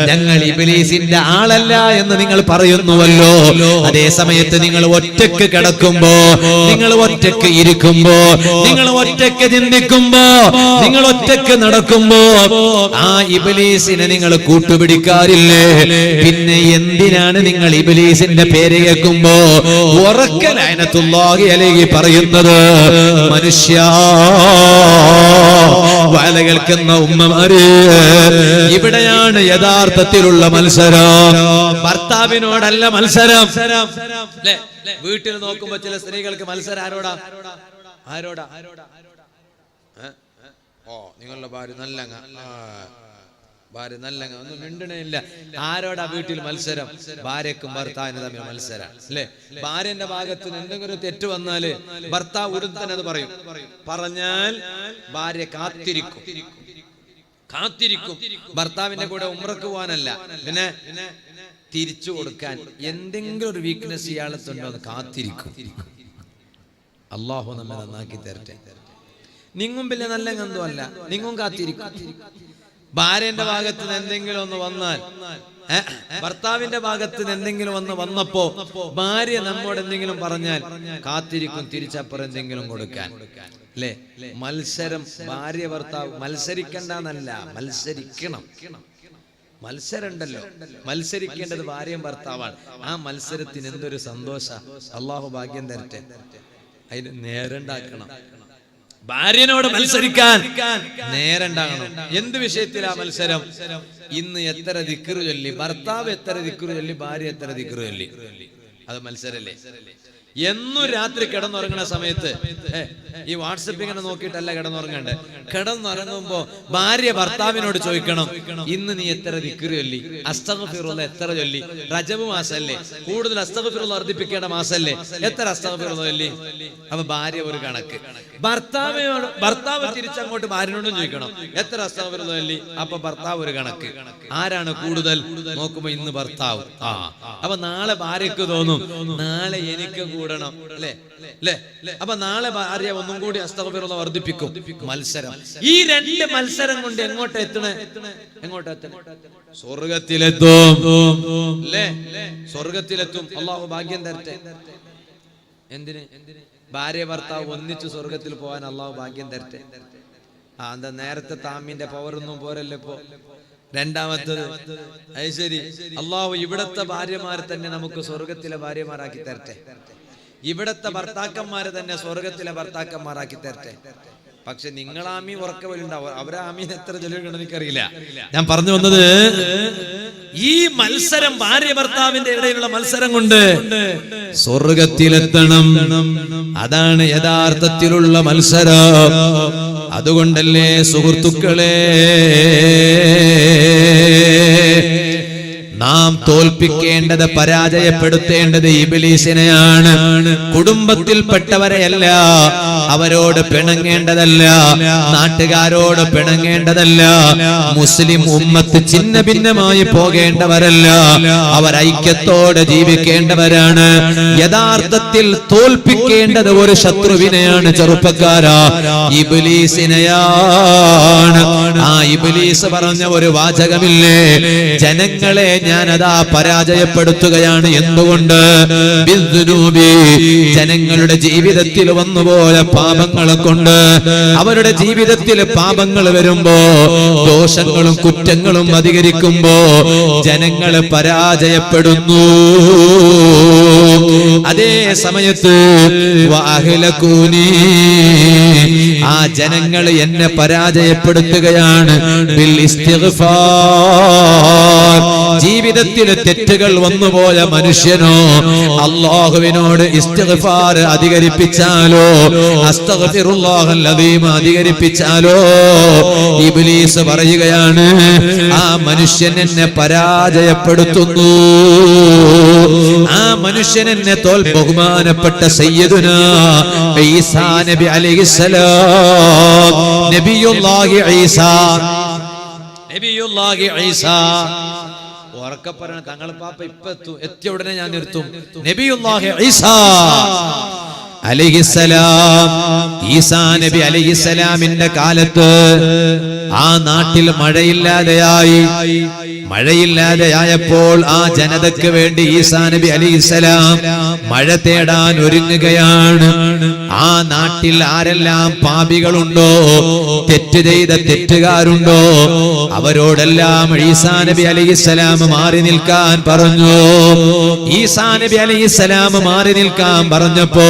ഞങ്ങൾ ഇബ്ലീസിന്റെ ആളല്ല എന്ന് നിങ്ങൾ പറയുന്നുവല്ലോ. അതേ സമയത്ത് നിങ്ങൾ ഒറ്റക്ക് കിടക്കുമ്പോ, നിങ്ങൾ ഒറ്റക്ക് ഇരിക്കുമ്പോ, നിങ്ങൾ ഒറ്റക്ക് ചിന്തിക്കുമ്പോ, നിങ്ങൾ ഒറ്റക്ക് നടക്കുമ്പോ ആ ഇബ്ലീസിനെ നിങ്ങൾ കൂട്ടുപിടിക്കാറില്ലേ? പിന്നെ എന്തിനാണ് നിങ്ങൾ ഇബ്ലീസിന്റെ പേര് കേൾക്കുമ്പോ ഉറക്ക ലഅനത്തുല്ലാഹി അലൈഹി പറയുന്നത്? മനുഷ്യ വാല കേൾക്കുന്ന ഉമ്മമാര്, ഇവിടെയാണ് യഥാർത്ഥത്തിലുള്ള മത്സരം. ഭർത്താവിനോടല്ല മത്സരം. വീട്ടിൽ നോക്കുമ്പോ ചില സ്ത്രീകൾക്ക് മത്സരം ആരോടാ? ഓ നിങ്ങളുടെ ഭാര്യ നല്ല ഭാര്യ നല്ല ഒന്നും മിണ്ടണേയില്ല. ആരോടാ വീട്ടിൽ മത്സരം? ഭാര്യക്കും ഭർത്താവിനും തമ്മിൽ മത്സരം അല്ലേ? ഭാര്യന്റെ ഭാഗത്ത് നിന്ന് എന്തെങ്കിലും ഒരു തെറ്റ് വന്നാല് ഭർത്താവ് ഉടൻ തന്നെ അത് പറയും. പറഞ്ഞാൽ ഭാര്യ കാത്തിരിക്കും. ഭർത്താവിന്റെ കൂടെ ഉംറക്ക് പോകാനല്ല, പിന്നെ തിരിച്ചു കൊടുക്കാൻ എന്തെങ്കിലും ഒരു വീക്ക്നെസ് ഇയാളത്തുണ്ടോ എന്ന് കാത്തിരിക്കും. അള്ളാഹു നമ്മെ നന്നാക്കി തരട്ടെ. നിങ്ങും പിന്നെ നല്ല ഗന്ധമല്ല, നിങ്ങും കാത്തിരിക്കും. ഭാര്യന്റെ ഭാഗത്ത് നിന്ന് എന്തെങ്കിലും ഒന്ന് വന്നാൽ, ഭർത്താവിന്റെ ഭാഗത്ത് നിന്ന് എന്തെങ്കിലും വന്നപ്പോ ഭാര്യ നമ്മോട് എന്തെങ്കിലും പറഞ്ഞാൽ കാത്തിരിക്കും തിരിച്ചപ്പുറം എന്തെങ്കിലും കൊടുക്കാൻ അല്ലേ? മത്സരം ഭാര്യ ഭർത്താവ് മത്സരിക്കണ്ടെന്നല്ല, മത്സരിക്കണം. മത്സരം ഉണ്ടല്ലോ, മത്സരിക്കേണ്ടത് ഭാര്യയും ഭർത്താവാണ്. ആ മത്സരത്തിന് എന്തൊരു സന്തോഷ. അള്ളാഹു ഭാഗ്യം തരട്ടെ. അതിന് നേരണ്ടാക്കണം. ഭാര്യനോട് മത്സരിക്കാൻ നേരണ്ടാകണം. എന്ത് വിഷയത്തിലാ മത്സരം? ഇന്ന് എത്ര ദിക്റ് ചൊല്ലി, ഭർത്താവ് എത്ര ദിക്റ് ചൊല്ലി, ഭാര്യ എത്ര ദിക്റ് ചൊല്ലി, അത് മത്സരല്ലേ? എന്നും രാത്രി കിടന്നുറങ്ങുന്ന സമയത്ത് ഈ വാട്സപ്പ് ഇങ്ങനെ നോക്കിയിട്ടല്ല കിടന്നുറങ്ങണ്ടേ. കിടന്നുറങ്ങുമ്പോ ഭാര്യ ഭർത്താവിനോട് ചോദിക്കണം, ഇന്ന് നീ എത്ര ദിക്റ് ചൊല്ലി, അസ്തഗ്ഫിറുല്ലാഹ് എത്ര ചൊല്ലി? റജബ് മാസല്ലേ, കൂടുതൽ അസ്തഗ്ഫിറുല്ലാഹ് വർദ്ധിപ്പിക്കേണ്ട മാസല്ലേ, എത്ര അസ്തഗ്ഫിറുല്ലാഹ് ചൊല്ലി? അപ്പൊ ഭാര്യ ഒരു കണക്ക്. ഭർത്താവ് തിരിച്ചങ്ങോട്ട് ഭാര്യനോടും ചോദിക്കണം, എത്ര അസ്തഗ്ഫിറുല്ലാഹ് ചൊല്ലി? അപ്പൊ ഭർത്താവ് ഒരു കണക്ക്. ആരാണ് കൂടുതൽ നോക്കുമ്പോ ഇന്ന് ഭർത്താവ്. അപ്പൊ നാളെ ഭാര്യക്ക് തോന്നും, നാളെ എനിക്ക് കൂടണം അല്ലേ? അപ്പൊ നാളെ ഭാര്യ ഒന്നും കൂടി അസ്തഗ്ഫിറുല്ലാഹ് വർദ്ധിപ്പിക്കും. മത്സരം. ഈ രണ്ട് മത്സരം കൊണ്ട് എങ്ങോട്ടെത്തണേ? സ്വർഗത്തിലെത്തും അല്ലേ? സ്വർഗത്തിലെത്തും. അള്ളാഹു ഭാഗ്യം തരട്ടെ. എന്തിന്? ഭാര്യ ഭർത്താവ് ഒന്നിച്ച് സ്വർഗത്തിൽ പോകാൻ അള്ളാഹു ഭാഗ്യം തരട്ടെ. എന്താ നേരത്തെ താമിന്റെ പവറൊന്നും പോരല്ലോ ഇപ്പോ. രണ്ടാമത്തത് അത് ശരി, അള്ളാഹു ഇവിടത്തെ ഭാര്യമാരെ തന്നെ നമുക്ക് സ്വർഗത്തിലെ ഭാര്യമാരാക്കി തരട്ടെ. ഇവിടത്തെ ഭർത്താക്കന്മാരെ തന്നെ സ്വർഗത്തിലെ ഭർത്താക്കന്മാരാക്കി തരട്ടെ. പക്ഷെ നിങ്ങളാമീ ഉറക്കവലുണ്ടാവും, അവരാമീൻ എത്ര ചൊല്ലിയിട്ടുണ്ടെന്ന് എനിക്കറിയില്ല. ഞാൻ പറഞ്ഞു വന്നത്, ഈ മത്സരം ഭാര്യ ഭർത്താവിന്റെ ഇടയിലുള്ള മത്സരം കൊണ്ട് സ്വർഗത്തിലെത്തണം. അതാണ് യഥാർത്ഥത്തിലുള്ള മത്സരം. അതുകൊണ്ടല്ലേ സുഹൃത്തുക്കളെ, നാം തോൽപ്പിക്കേണ്ടത്, പരാജയപ്പെടുത്തേണ്ടത് ഇബ്ലീസിനെയാണ്, കുടുംബത്തിൽപ്പെട്ടവരെയല്ല. അവരോട് പിണങ്ങേണ്ടതല്ല, നാട്ടുകാരോട് പിണങ്ങേണ്ടതല്ല. മുസ്ലിം ഉമ്മത്ത് ഛിന്ന ഭിന്നമായി പോകേണ്ടവരല്ല, അവർ ഐക്യത്തോടെ ജീവിക്കേണ്ടവരാണ്. യഥാർത്ഥത്തിൽ തോൽപ്പിക്കേണ്ടത് ഒരു ശത്രുവിനെയാണ്, ചെറുപ്പക്കാരാ, ഇബ്ലീസിനെയാണ്. ആ ഇബ്ലീസ് പറഞ്ഞ ഒരു വാചകമില്ലേ, ജനങ്ങളെ ഞാനതാ പരാജയപ്പെടുത്തുകയാണ്. എന്തുകൊണ്ട്? ജനങ്ങളുടെ ജീവിതത്തിൽ വന്നുപോയ പാപങ്ങളെ കൊണ്ട്. അവരുടെ ജീവിതത്തിൽ പാപങ്ങൾ വരുമ്പോ, ദോഷങ്ങളും കുറ്റങ്ങളും അധികരിക്കുമ്പോ ജനങ്ങളെ പരാജയപ്പെടുന്നു. അതേ സമയത്ത് ആ ജനങ്ങൾ എന്നെ പരാജയപ്പെടുത്തുകയാണ് ബിൽ ഇസ്തിഗ്ഫാർ. ജീവിതത്തിൽ തെറ്റുകൾ വന്നുപോയ മനുഷ്യനോ അല്ലാഹുവിനോട് ഇസ്തിഗ്ഫാർ അധികരിപ്പിച്ചാലോ, അസ്തഗ്ഫിറുല്ലാഹൽ അദീം അധികരിപ്പിച്ചാലോ, ഇബ്ലീസ് പറയുകയാണ് ആ മനുഷ്യൻ എന്നെ പരാജയപ്പെടുത്തുന്നു. ആ മനുഷ്യൻ എന്നെ ബഹുമാനപ്പെട്ട സയ്യിദുനാ ഈസാ നബി അലൈഹിസ്സലാം, നബിയുല്ലാഹി ഈസാ ഉറക്കപ്പറയണം. തങ്ങൾ പാപ്പ ഇപ്പൊ എത്തിയ ഉടനെ ഞാൻ നിർത്തും. നബിയുല്ലാഹി ഈസാ അലൈഹിസ്സലാം, ഈസാ നബി അലൈഹിസ്സലാമിന്റെ കാലത്ത് ആ നാട്ടിൽ മഴയില്ലാതെയായപ്പോൾ ആ ജനതയ്ക്ക് വേണ്ടി ഈസാ നബി അലൈഹിസ്സലാം മഴ തേടാൻ ഒരുങ്ങുകയാണ്. ആ നാട്ടിൽ ആരെല്ലാം പാപികളുണ്ടോ, തെറ്റ് ചെയ്ത തെറ്റുകാരുണ്ടോ, അവരോടെല്ലാം ഈസാ നബി അലൈഹിസ്സലാം മാറി നിൽക്കാൻ പറഞ്ഞു. ഈസാ നബി അലൈഹിസ്സലാം മാറി നിൽക്കാൻ പറഞ്ഞപ്പോ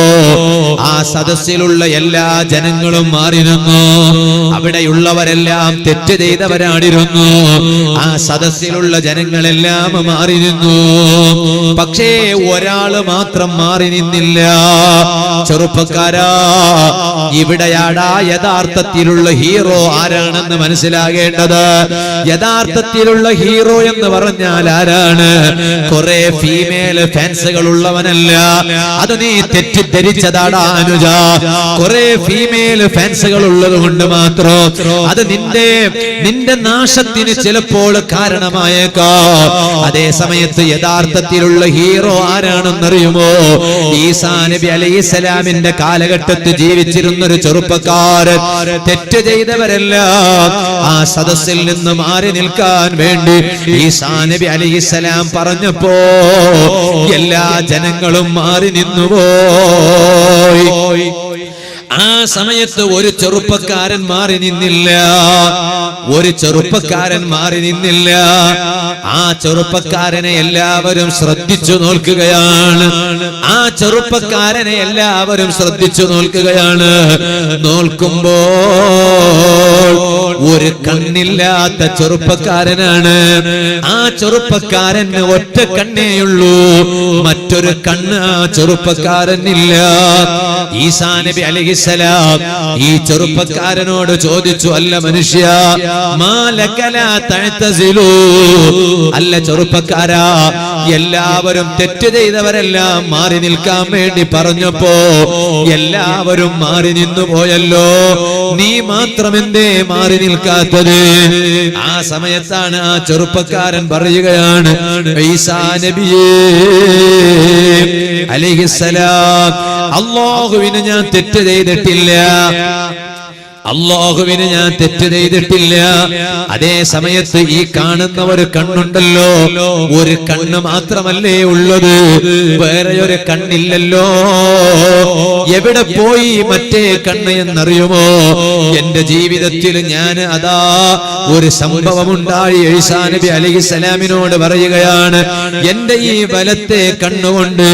ആ സദസ്സിലുള്ള എല്ലാ ജനങ്ങളും മാറി നിന്നു. അവിടെയുള്ളവരെല്ലാം തെറ്റ് ചെയ്തവരാണിരുന്നു. ആ സദസ്സിൽ സദസ്സിലുള്ള ജനങ്ങളെല്ലാം മാറി നിന്നു. പക്ഷേ ഒരാള് മാത്രം മാറി നിന്നില്ല. ചെറുപ്പക്കാരാ, ഇവിടെയാടാ യഥാർത്ഥത്തിലുള്ള ഹീറോ ആരാണെന്ന് മനസ്സിലാകേണ്ടത്. യഥാർത്ഥത്തിലുള്ള ഹീറോ എന്ന് പറഞ്ഞാൽ ആരാണ്? കുറെ ഫീമെയിൽ ഫാൻസുകൾ ഉള്ളവനല്ല. അത് നീ തെറ്റിദ്ധരിച്ചതാടാ അനുജ. കുറെ ഫീമെയിൽ ഫാൻസുകൾ ഉള്ളത് കൊണ്ട് മാത്രം അത് നിന്റെ നാശത്തിന് ചിലപ്പോൾ കാരണമായേക്കാം. അതേ സമയത്ത് യഥാർത്ഥത്തിലുള്ള ഹീറോ ആരാണെന്നറിയുമോ? ഈസാ നബി അലൈഹിസ്സലാമിന്റെ കാലഘട്ടത്തിൽ ജീവിച്ചിരുന്ന ഒരു ചെറുപ്പക്കാരൻ. തെറ്റ് ചെയ്തവരെല്ലാം ആ സദസ്സിൽ നിന്ന് മാറി നിൽക്കാൻ വേണ്ടി ഈസാ നബി അലൈഹിസ്സലാം പറഞ്ഞപ്പോ എല്ലാ ജനങ്ങളും മാറി നിന്നുപോയി. ആ സമയത്ത് ഒരു ചെറുപ്പക്കാരൻ മാറി നിന്നില്ല. ഒരു ചെറുപ്പക്കാരൻ മാറി നിന്നില്ല. ആ ചെറുപ്പക്കാരനെ എല്ലാവരും ശ്രദ്ധിച്ചു നോക്കുകയാണ്. ആ ചെറുപ്പക്കാരനെ എല്ലാവരും ശ്രദ്ധിച്ചു നോക്കുകയാണ്. നോക്കുമ്പോൾ ഒരു കണ്ണില്ലാത്ത ചെറുപ്പക്കാരനാണ്. ആ ചെറുപ്പക്കാരന് ഒറ്റ കണ്ണേയുള്ളൂ, മറ്റൊരു കണ്ണ് ആ ചെറുപ്പക്കാരനില്ല. ഈസാ നബി അലൈഹിസ്സലാം ഈ ചെറുപ്പക്കാരനോട് ചോദിച്ചു, അല്ല മനുഷ്യ, അല്ല ചെറുപ്പക്കാരാ, എല്ലാവരും തെറ്റ് ചെയ്തവരെല്ലാം മാറി നിൽക്കാൻ വേണ്ടി പറഞ്ഞപ്പോ എല്ലാവരും മാറി നിന്നു പോയല്ലോ, നീ മാത്രം എന്തേ മാറി നിൽക്കാത്തത്? ആ സമയത്താണ് ആ ചെറുപ്പക്കാരൻ പറയുകയാണ്, ഈസാ നബിയേ അലൈഹിസ്സലാം, അല്ലാഹുവിനെ ഞാൻ തെറ്റ് ചെയ്തിട്ടില്ല. അല്ലാഹുവിന് ഞാൻ തെറ്റ് ചെയ്തിട്ടില്ല. അതേ സമയത്ത് ഈ കാണുന്ന ഒരു കണ്ണുണ്ടല്ലോ, ഒരു കണ്ണ് മാത്രമല്ലേ ഉള്ളത്, വേറെ ഒരു കണ്ണില്ലല്ലോ. എവിടെ പോയി മറ്റേ കണ്ണ് എന്നറിയുമോ? എന്റെ ജീവിതത്തിൽ ഞാൻ അതാ ഒരു സംഭവമുണ്ടായി. ഈസാ നബി അലൈഹിസ്സലാമിനോട് പറയുകയാണ്, എന്റെ ഈ വലത്തെ കണ്ണുകൊണ്ട്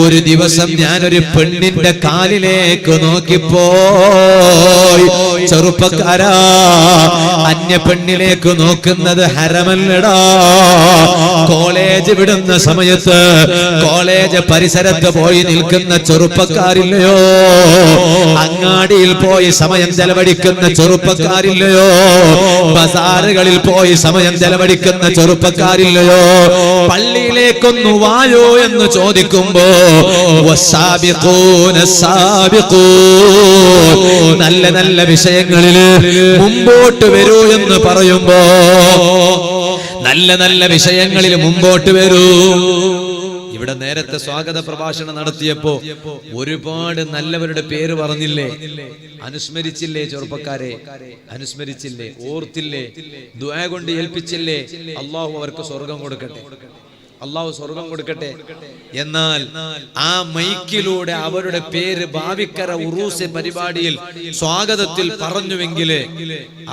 ഒരു ദിവസം ഞാനൊരു പെണ്ണിന്റെ കാലിലേക്ക് നോക്കിപ്പോയി. ചെറുപ്പക്കാരാ, അന്യ പെണ്ണിലേക്ക് നോക്കുന്നത് ഹറമല്ലടാ. കോളേജ് വിടുന്ന സമയത്ത് കോളേജ് പരിസരത്ത് പോയി നിൽക്കുന്ന ചെറുപ്പക്കാരില്ലയോ? അങ്ങാടിയിൽ പോയി സമയം ചെലവഴിക്കുന്ന ചെറുപ്പക്കാരില്ലയോ? ബസാറുകളിൽ പോയി സമയം ചെലവഴിക്കുന്ന ചെറുപ്പക്കാരില്ലയോ? പള്ളിയിലേക്കൊന്നു വായോ എന്ന് ചോദിക്കുമ്പോ നല്ല നല്ല വിഷയങ്ങളില് മുമ്പോട്ട് വരൂ എന്ന് പറയുമ്പോ, നല്ല നല്ല വിഷയങ്ങളിൽ മുമ്പോട്ട് വരൂ. ഇവിടെ നേരത്തെ സ്വാഗത പ്രഭാഷണം നടത്തിയപ്പോ ഒരുപാട് നല്ലവരുടെ പേര് പറഞ്ഞില്ലേ? അനുസ്മരിച്ചില്ലേ? ചെറുപ്പക്കാരെ അനുസ്മരിച്ചില്ലേ? ഓർത്തില്ലേ? ദുആ കൊണ്ട് ഏൽപ്പിച്ചില്ലേ? അല്ലാഹു അവർക്ക് സ്വർഗം കൊടുക്കട്ടെ, അല്ലാഹു സ്വർഗം കൊടുക്കട്ടെ. എന്നാൽ ആ മൈക്കിലൂടെ അവരുടെ പേര് ഭാവിക്കര ഉറൂസ് പരിപാടിയിൽ സ്വാഗതത്തിൽ പറഞ്ഞുവെങ്കിൽ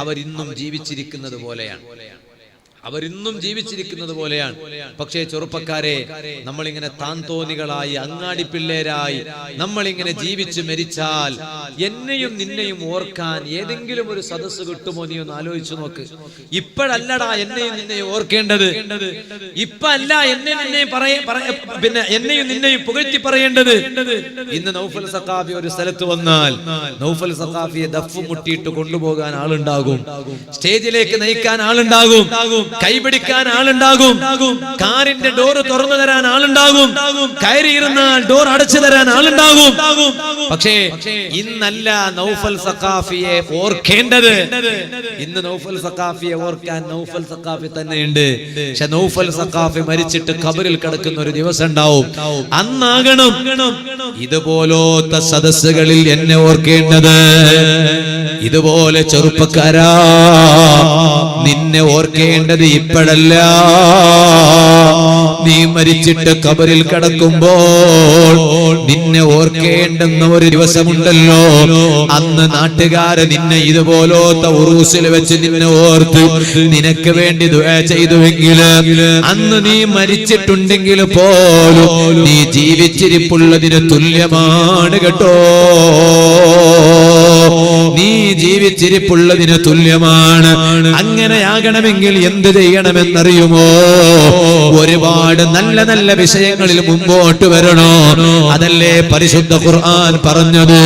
അവരിന്നും ജീവിച്ചിരിക്കുന്നത് പോലെയാണ്. അവരിന്നും ജീവിച്ചിരിക്കുന്നത് പോലെയാണ്. പക്ഷേ ചെറുപ്പക്കാരെ, നമ്മളിങ്ങനെ താന്തോന്നികളായി അങ്ങാടി പിള്ളേരായി നമ്മളിങ്ങനെ ജീവിച്ചു മരിച്ചാൽ എന്നെയും നിന്നെയും ഓർക്കാൻ ഏതെങ്കിലും ഒരു സദസ്സ് കിട്ടുമോ? നീ ഒന്ന് ആലോചിച്ചു നോക്ക്. ഇപ്പോഴല്ലടാ എന്നെയും നിന്നെയും ഓർക്കേണ്ടത്. ഇപ്പൊ അല്ല എന്നെയും നിന്നെയും പുകഴ്ത്തി പറയേണ്ടത്. ഇന്ന് നൗഫൽ സഖാഫി ഒരു സ്ഥലത്ത് വന്നാൽ നൗഫൽ സഖാഫിയെ ദഫ് മുട്ടിയിട്ട് കൊണ്ടുപോകാൻ ആളുണ്ടാകും, സ്റ്റേജിലേക്ക് നയിക്കാൻ ആളുണ്ടാകും, കൈപിടിക്കാൻ ആളുണ്ടാകും, കാറിന്റെ ഡോർ തുറന്നു തരാൻ ആളുണ്ടാകും, കയറിയിരുന്നാൽ ഡോർ അടച്ചു തരാൻ ആളുണ്ടാകും. പക്ഷേ ഇന്നല്ല നൗഫൽ സഖാഫിയെ ഓർക്കേണ്ടത്. ഇന്ന് നൗഫൽ സഖാഫിയെ ഓർക്കാൻ നൗഫൽ സഖാഫി തന്നെയുണ്ട്. പക്ഷെ നൗഫൽ സഖാഫി മരിച്ചിട്ട് ഖബറിൽ കിടക്കുന്ന ഒരു ദിവസം ഉണ്ടാവും. അന്നാകണം ഇതുപോലത്തെ സദസ്സുകളിൽ എന്നെ ഓർക്കേണ്ടത്. ഇതുപോലെ ചെറുപ്പക്കാരാ, നിന്നെ ഓർക്കേണ്ടത് ഇപ്പോഴല്ല, നീ മരിച്ചിട്ട് ഖബറിൽ കിടക്കുമ്പോൾ നിന്നെ ഓർക്കേണ്ടുന്ന ഒരു ദിവസമുണ്ടല്ലോ, അന്ന് നാട്ടുകാര് നിന്നെ ഇതുപോലത്തെ ഉറൂസിൽ വെച്ച് നിന്നെ ഓർത്ത് നിനക്ക് വേണ്ടി ദുആ ചെയ്തുവെങ്കിൽ അന്ന് നീ മരിച്ചിട്ടുണ്ടെങ്കിൽ പോലും നീ ജീവിച്ചിരിപ്പുള്ളതിന് തുല്യമാണ് കേട്ടോ. നീ ജീവിച്ചിരിപ്പുള്ളതിന് തുല്യമാണ്. അങ്ങനെയാകണമെങ്കിൽ എന്ത് ചെയ്യണമെന്നറിയുമോ? ഒരുപാട് നല്ല നല്ല വിഷയങ്ങളിൽ മുമ്പോട്ട് വരണോ. അതല്ലേ പരിശുദ്ധ ഖുർആൻ പറഞ്ഞത്,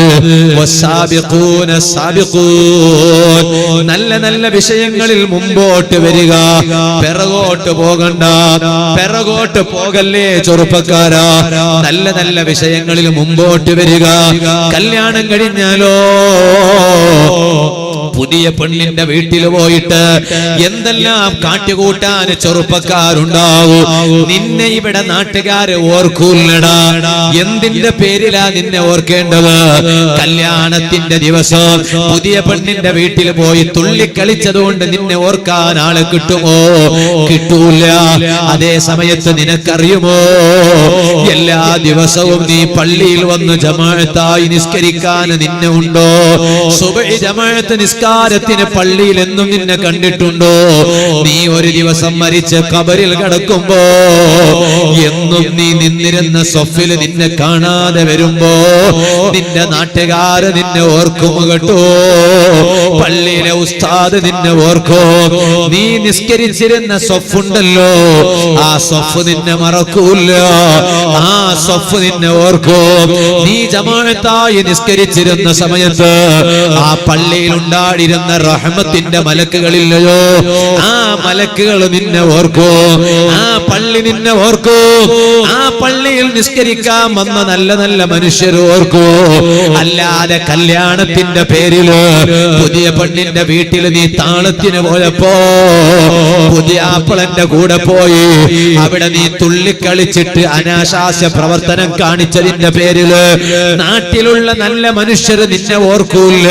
വസ്സാബിഖൂന സാബിഖൂൻ. നല്ല നല്ല വിഷയങ്ങളിൽ മുമ്പോട്ട് വരിക, പിറകോട്ട് പോകണ്ട. പിറകോട്ട് പോകല്ലേ ചെറുപ്പക്കാരാ, നല്ല നല്ല വിഷയങ്ങളിൽ മുമ്പോട്ട് വരിക. കല്യാണം കഴിഞ്ഞാലോ പുതിയ പെണ്ണിന്റെ വീട്ടിൽ പോയിട്ട് എന്തെല്ലാം കാട്ടിക്കൂട്ടാൻ ചെറുപ്പക്കാരുണ്ടാവും. നിന്നെ ഇവിടെ നാട്ടുകാര് ഓർക്കൂല്ലടാ. എന്തിന്റെ പേരിലാ നിന്നെ ഓർക്കേണ്ടത്? കല്യാണത്തിന്റെ ദിവസം പുതിയ പെണ്ണിന്റെ വീട്ടിൽ പോയി തുള്ളിക്കളിച്ചതുകൊണ്ട് നിന്നെ ഓർക്കാൻ ആളെ കിട്ടുമോ? കിട്ടൂല. അതേ സമയത്ത് നിനക്കറിയുമോ, എല്ലാ ദിവസവും നീ പള്ളിയിൽ വന്ന് ജമാഅത്തായി നിസ്കരിക്കാൻ നിന്നെ ഉണ്ടോ? സുബഹി ജമാഅത്ത് നിസ്കാരത്തിന് പള്ളിയിൽ എന്നും നിന്നെ കണ്ടിട്ടുണ്ടോ? നീ ഒരു ദിവസം മരിച്ച് ഖബറിൽ കിടക്കുമ്പോ എന്നും നീ നിന്നിരുന്ന സഫിൽ നിന്നെ കാണാതെ വരുമ്പോ നിന്റെ നാട്ടുകാര് നിന്നെ ഓർക്കും കേട്ടോ. പള്ളിയിലെ ഉസ്താദ് നിന്നെ ഓർക്കോ. നീ നിസ്കരിച്ചിരുന്ന സഫുണ്ടല്ലോ, ആ സഫ് നിന്നെ മറക്കൂല. ആ സഫ് നിന്നെ ഓർക്കോ. നീ ജമാഅത്തായി നിസ്കരിച്ചിരുന്ന സമയത്ത് ആ പള്ളിയിൽ ഉണ്ടായിരുന്ന റഹ്മത്തിന്റെ മലക്കുകളില്ലയോ, ആ മലക്കുകൾ നിന്നെ ഓർക്കോ. ആ പള്ളി നിന്നെ ഓർക്കോ. ആ പള്ളിയിൽ നിസ്കരിക്കാൻ വന്ന നല്ല നല്ല മനുഷ്യർ ഓർക്കോ. അല്ലാതെ കല്യാണത്തിന്റെ പേരില് പുതിയ പെണ്ണിന്റെ വീട്ടിൽ നീ താളത്തിന് പോയപ്പോ പുതിയ ആപ്പിളന്റെ കൂടെ പോയി അവിടെ നീ തുള്ളിക്കളിച്ചിട്ട് അനാശാസ്യ പ്രവർത്തനം കാണിച്ചതിന്റെ പേരില് നാട്ടിലുള്ള നല്ല മനുഷ്യർ നിന്നെ ഓർക്കൂല.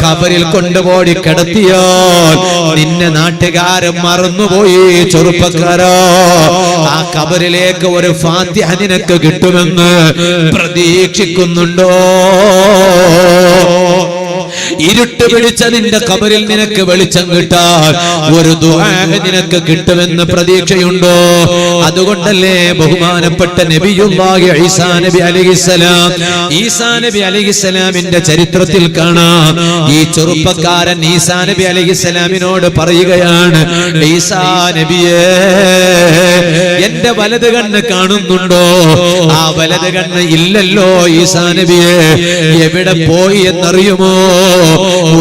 ഖബറിൽ കൊണ്ടുപോയി കിടത്തിയാൽ നിന്നെ നാട്ടുകാരൻ മറന്നുപോയി. ചെറുപ്പക്കാരോ, ആ ഖബറിലേക്ക് ഒരു ഫാത്തിഹ നിനക്ക് കിട്ടുമെന്ന് പ്രതീക്ഷിക്കുന്നുണ്ടോ? ഇരുട്ട് പിടിച്ച നിന്റെ ഖബറിൽ നിനക്ക് വെളിച്ചം കിട്ടാൻ ഒരു ദുആ നിനക്ക് കിട്ടുമെന്ന് പ്രതീക്ഷയുണ്ടോ? അതുകൊണ്ടല്ലേ ബഹുമാനപ്പെട്ട നബിയുല്ലാഹി ഈസാ നബി അലൈഹിസ്സലാം, ഈസാ നബി അലൈഹിസ്സലാമിന്റെ ചരിത്രത്തിൽ കാണാം, ഈ ചെറുപ്പക്കാരൻ ഈസാ നബി അലൈഹിസ്സലാമിനോട് പറയുകയാണ്, ഈസാ നബിയേ, എന്റെ വലത് കണ്ണ് കാണുന്നുണ്ടോ? ആ വലത് കണ്ണ് ഇല്ലല്ലോ ഈസാ നബിയേ. എവിടെ പോയി എന്നറിയുമോ?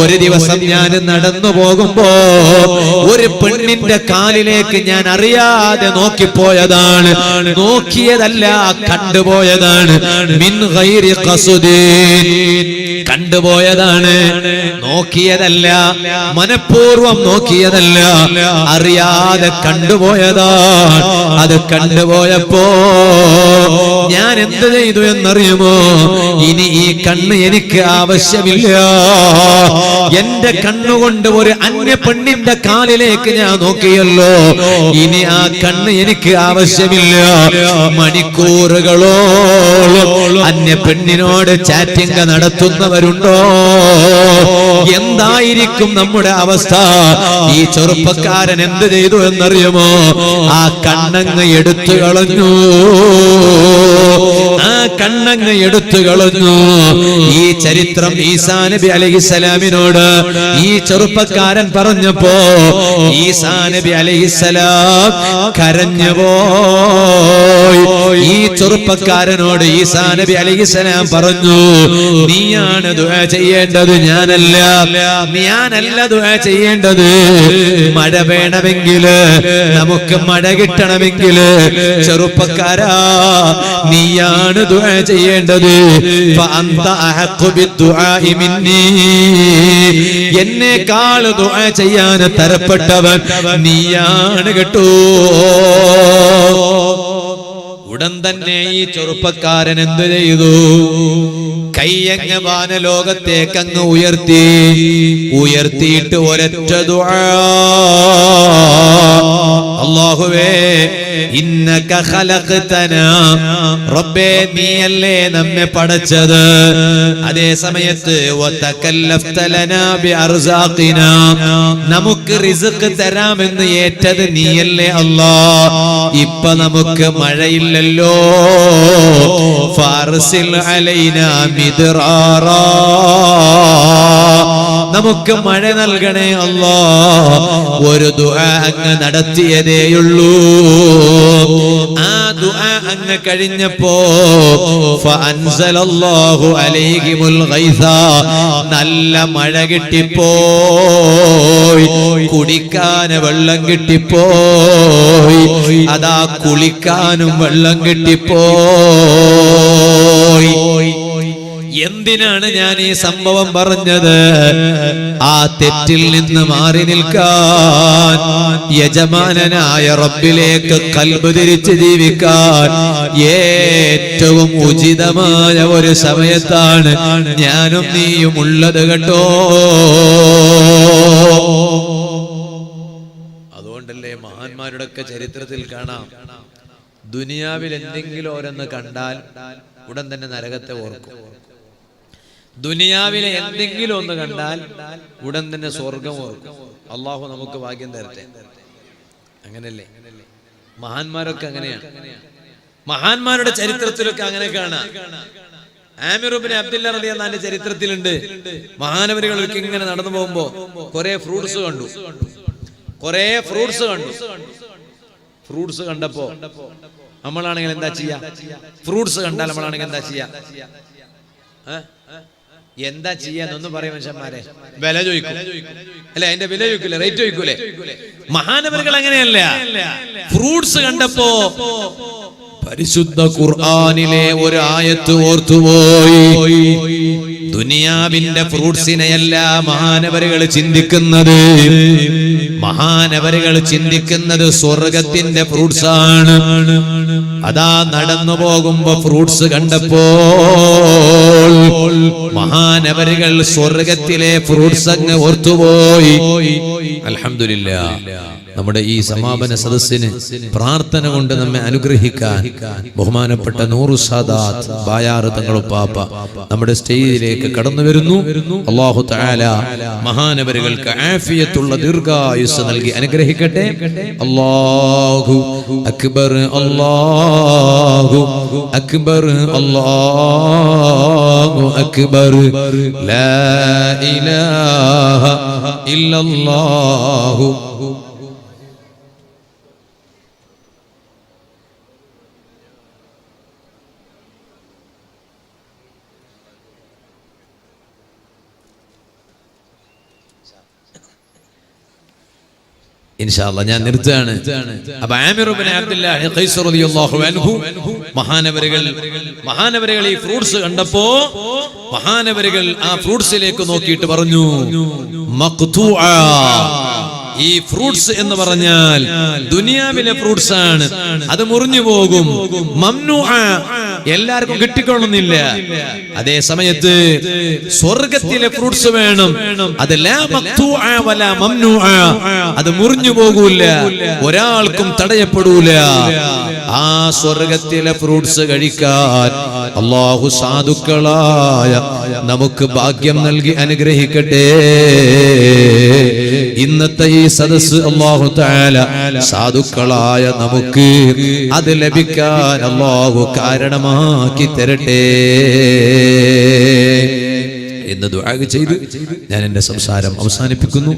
ഒരു ദിവസം ഞാൻ നടന്നു പോകുമ്പോ ഒരു പെണ്ണിന്റെ കാലിലേക്ക് ഞാൻ അറിയാതെ നോക്കിപ്പോയതാണ്. നോക്കിയതല്ല, കണ്ടുപോയതാണ്. മിൻ ഗൈരി ഖസ്ദിൻ, കണ്ടുപോയതാണ്. നോക്കിയതല്ല, മനഃപൂർവം നോക്കിയതല്ല, അറിയാതെ കണ്ടുപോയതാണ്. അത് കണ്ടുപോയപ്പോ ഞാൻ എന്ത് ചെയ്തു എന്നറിയുമോ? ഇനി ഈ കണ്ണ് എനിക്ക് ആവശ്യമില്ല. എന്റെ കണ്ണുകൊണ്ട് ഒരു അന്യ പെണ്ണിന്റെ കാലിലേക്ക് ഞാൻ നോക്കിയല്ലോ, ഇനി ആ കണ്ണ് എനിക്ക് ആവശ്യമില്ല. മണിക്കൂറുകളോളം അന്യ പെണ്ണിനോട് ചാറ്റിംഗ് നടത്തുന്നവരുണ്ടോ? എന്തായിരിക്കും നമ്മുടെ അവസ്ഥ? ഈ ചെറുപ്പക്കാരൻ എന്ത് ചെയ്തു എന്നറിയുമോ? ആ കണ്ണങ്ങ് എടുത്തു കളഞ്ഞു. ആ കണ്ണങ്ങ് എടുത്തു കളഞ്ഞു. ഈ ചരിത്രം ഈസാ നബി അലൈഹിസ്സലാമിനോട് ഈ ചെറുപ്പക്കാരൻ പറഞ്ഞപ്പോ ഈസാ നബി അലൈഹിസ്സലാം കരഞ്ഞുപോയി. ഈ ചെറുപ്പക്കാരനോട് ഈസാ നബി അലൈഹിസ്സലാം പറഞ്ഞു, നീയാണ് ദുആ ചെയ്യേണ്ടത്, ഞാനല്ല. ഞാനല്ല ദുആ ചെയ്യേണ്ടത്. മഴ വേണമെങ്കിൽ, നമുക്ക് മഴ കിട്ടണമെങ്കിൽ ചെറുപ്പക്കാരാ നീയാണ് ദുആ ചെയ്യേണ്ടത്. ഫഅന്ത അഹഖു ബിദ്ദുആഇ മിന്നി, എന്നേക്കാൾ ദുആ ചെയ്യാൻ തരപ്പെട്ടവൻ നീയാണ് കേട്ടോ. ഉടൻ തന്നെ ഈ ചെറുപ്പക്കാരൻ എന്ത് ചെയ്തു? കൈയങ്ങ് വാനലോകത്തേക്ക് അങ്ങ് ഉയർത്തിയിട്ട് ഒരൊറ്റ ദുആ, അല്ലാഹുവേ ഇന്നക ഖലഖതനാ, റബ്ബേ നീയല്ലേ നമ്മെ പടച്ചത്, അതേ സമയത്ത് വതകല്ലഫ്ത ലനാ ബിഅർസാഖിനാ, നമുക്ക് റിസ്ക് തരാമെന്ന് ഏറ്റത് നീയല്ലേ അല്ലാഹ്. ഇപ്പ നമുക്ക് മഴയില്ലല്ലോ, ഫാർസിൽ അലൈനാ മിദ്റാറാ, നമുക്ക് മഴ നൽകണേ അല്ലാഹ്. ഒരു ദുആ അങ്ങ് നടത്തിയതേയുള്ളൂ. ആ ദുആ അങ്ങ് കഴിഞ്ഞപ്പോ ഫഅൻസലല്ലാഹു അലൈഹിമുൽ ഗൈസ, നല്ല മഴ കിട്ടിപ്പോയി, കുടിക്കാൻ വെള്ളം കിട്ടിപ്പോയി, അതാ കുളിക്കാനും വെള്ളം കിട്ടിപ്പോയി. എന്തിനാണ് ഞാൻ ഈ സംഭവം പറഞ്ഞത്? ആ തെറ്റിൽ നിന്ന് മാറി നിൽക്കാൻ, യജമാനനായ റബ്ബിലേക്ക് ഖൽബ് തിരിച്ച് ജീവിക്കാൻ ഏറ്റവും ഉചിതമായ ഒരു സമയത്താണ് ഞാനും നീയും ഉള്ളത് കേട്ടോ. അതുകൊണ്ടല്ലേ മഹാന്മാരുടെ ഒക്കെ ചരിത്രത്തിൽ കാണാം, ദുനിയാവിൽ എന്തെങ്കിലും ഓരോന്ന് കണ്ടാൽ ഉടൻ തന്നെ നരകത്തെ ഓർക്കും. ദുനിയാവിലെ എന്തെങ്കിലും ഒന്ന് കണ്ടാൽ ഉടൻ തന്നെ സ്വർഗം ഓർക്കും. അള്ളാഹു നമുക്ക് ഭാഗ്യം തരട്ടെ. അങ്ങനല്ലേ മഹാന്മാരൊക്കെ? അങ്ങനെയാണ്. മഹാന്മാരുടെ ചരിത്രത്തിലൊക്കെ അങ്ങനെ കാണാം. ആമിർ ഇബ്നു അബ്ദുല്ല റളിയല്ലാഹു അൻഹുവിന്റെ ചരിത്രത്തിലുണ്ട്, മഹാനവരുകളൊക്കെ ഇങ്ങനെ നടന്നു പോകുമ്പോ കുറെ ഫ്രൂട്ട്സ് കണ്ടു. ഫ്രൂട്ട്സ് കണ്ടപ്പോ നമ്മളാണെങ്കിൽ എന്താ ചെയ്യാ? ഫ്രൂട്ട്സ് കണ്ടാൽ നമ്മളാണെങ്കിൽ എന്താ ചെയ്യാ? എന്താ ചെയ്യാന്നൊന്നും പറയും മനുഷ്യന്മാരെ? വില ചോദിക്കും അല്ലെ? അതിന്റെ വില ചോദിക്കൂലേ? റേറ്റ് ചോദിക്കൂലേ? മഹാനവരുകൾ അങ്ങനെയല്ല. ഫ്രൂട്ട്സ് കണ്ടപ്പോ പരിശുദ്ധ ഖുർആനിലെ ഒരു ആയത്ത് ഓർത്തുപോയി. ദുനിയാവിന്റെ ഫ്രൂട്ട്സിനെയല്ല മഹാനവരുകൾ ചിന്തിക്കുന്നത്. മഹാനവരുകൾ ചിന്തിക്കുന്നത് സ്വർഗത്തിന്റെ ഫ്രൂട്ട്സ് ആണ്. അതാ നടന്നു പോകുമ്പോ ഫ്രൂട്ട്സ് കണ്ടപ്പോൾ മഹാനവരുകൾ സ്വർഗത്തിലെ ഫ്രൂട്ട്സ് അങ്ങ് ഓർത്തുപോയി. അൽഹംദുലില്ലാഹ്, നമ്മുടെ ഈ സമാപന സദസ്സിന് പ്രാർത്ഥന കൊണ്ട് നമ്മെ അനുഗ്രഹിക്കാൻ ബഹുമാനപ്പെട്ട നൂറു സാദാത്ത് ബായാർ തങ്ങളുപ്പാപ്പ നമ്മുടെ സ്റ്റേജിലേക്ക് കടന്നു വരുന്നു. അല്ലാഹു തആല മഹാനവരുകൾക്ക് ആഫിയത്തുള്ള ദീർഘായുസ് നൽകി അനുഗ്രഹിക്കട്ടെ. അല്ലാഹു അക്ബർ, അല്ലാഹു അക്ബർ, അല്ലാഹു അക്ബർ, ലാ ഇലാഹ ഇല്ലല്ലാഹു. ഇൻഷാ അല്ലാഹ് ഞാൻ നിർത്തുകയാണ്. അപ്പൊ ആമിർ ഇബ്നു അബ്ദുല്ലാഹി ഖൈസ് റളിയല്ലാഹു അൻഹു മഹാനവരുകൾ ഈ ഫ്രൂട്ട്സ് കണ്ടപ്പോ മഹാനവരുകൾ ആ ഫ്രൂട്ട്സിലേക്ക് നോക്കിയിട്ട് പറഞ്ഞു, മഖ്തൂഅ, ഈ ഫ്രൂട്ട്സ് എന്ന് പറഞ്ഞാൽ ദുനിയാവിലെ ഫ്രൂട്ട്സ് ആണ്, അത് മുറിഞ്ഞു പോകും. മംനൂഅ, എല്ലാവർക്കും കിട്ടിക്കൊള്ളുന്നില്ല. അതേ സമയത്ത് സ്വർഗത്തിലെ ഫ്രൂട്ട്സ് വേണം, അത് ലാ മഖ്തൂഅ വലാ മംനൂഅ, അത് മുറിഞ്ഞു പോകൂല, ഒരാൾക്കും തടയപ്പെടൂല. ആ സ്വർഗത്തിലെ ഫ്രൂട്ട്സ് കഴിക്കാൻ അല്ലാഹു സാധുക്കളായ നമുക്ക് ഭാഗ്യം നൽകി അനുഗ്രഹിക്കട്ടെ. ഇന്നത്തെ ഈ സദസ്സ് അല്ലാഹു തആല സാധുക്കളായ നമുക്ക് അത് ലഭിക്കാൻ അല്ലാഹു കാരണമാക്കി തരട്ടെ എന്ന് ദുആ ചെയ്ത് ഞാൻ എന്റെ സംസാരം അവസാനിപ്പിക്കുന്നു.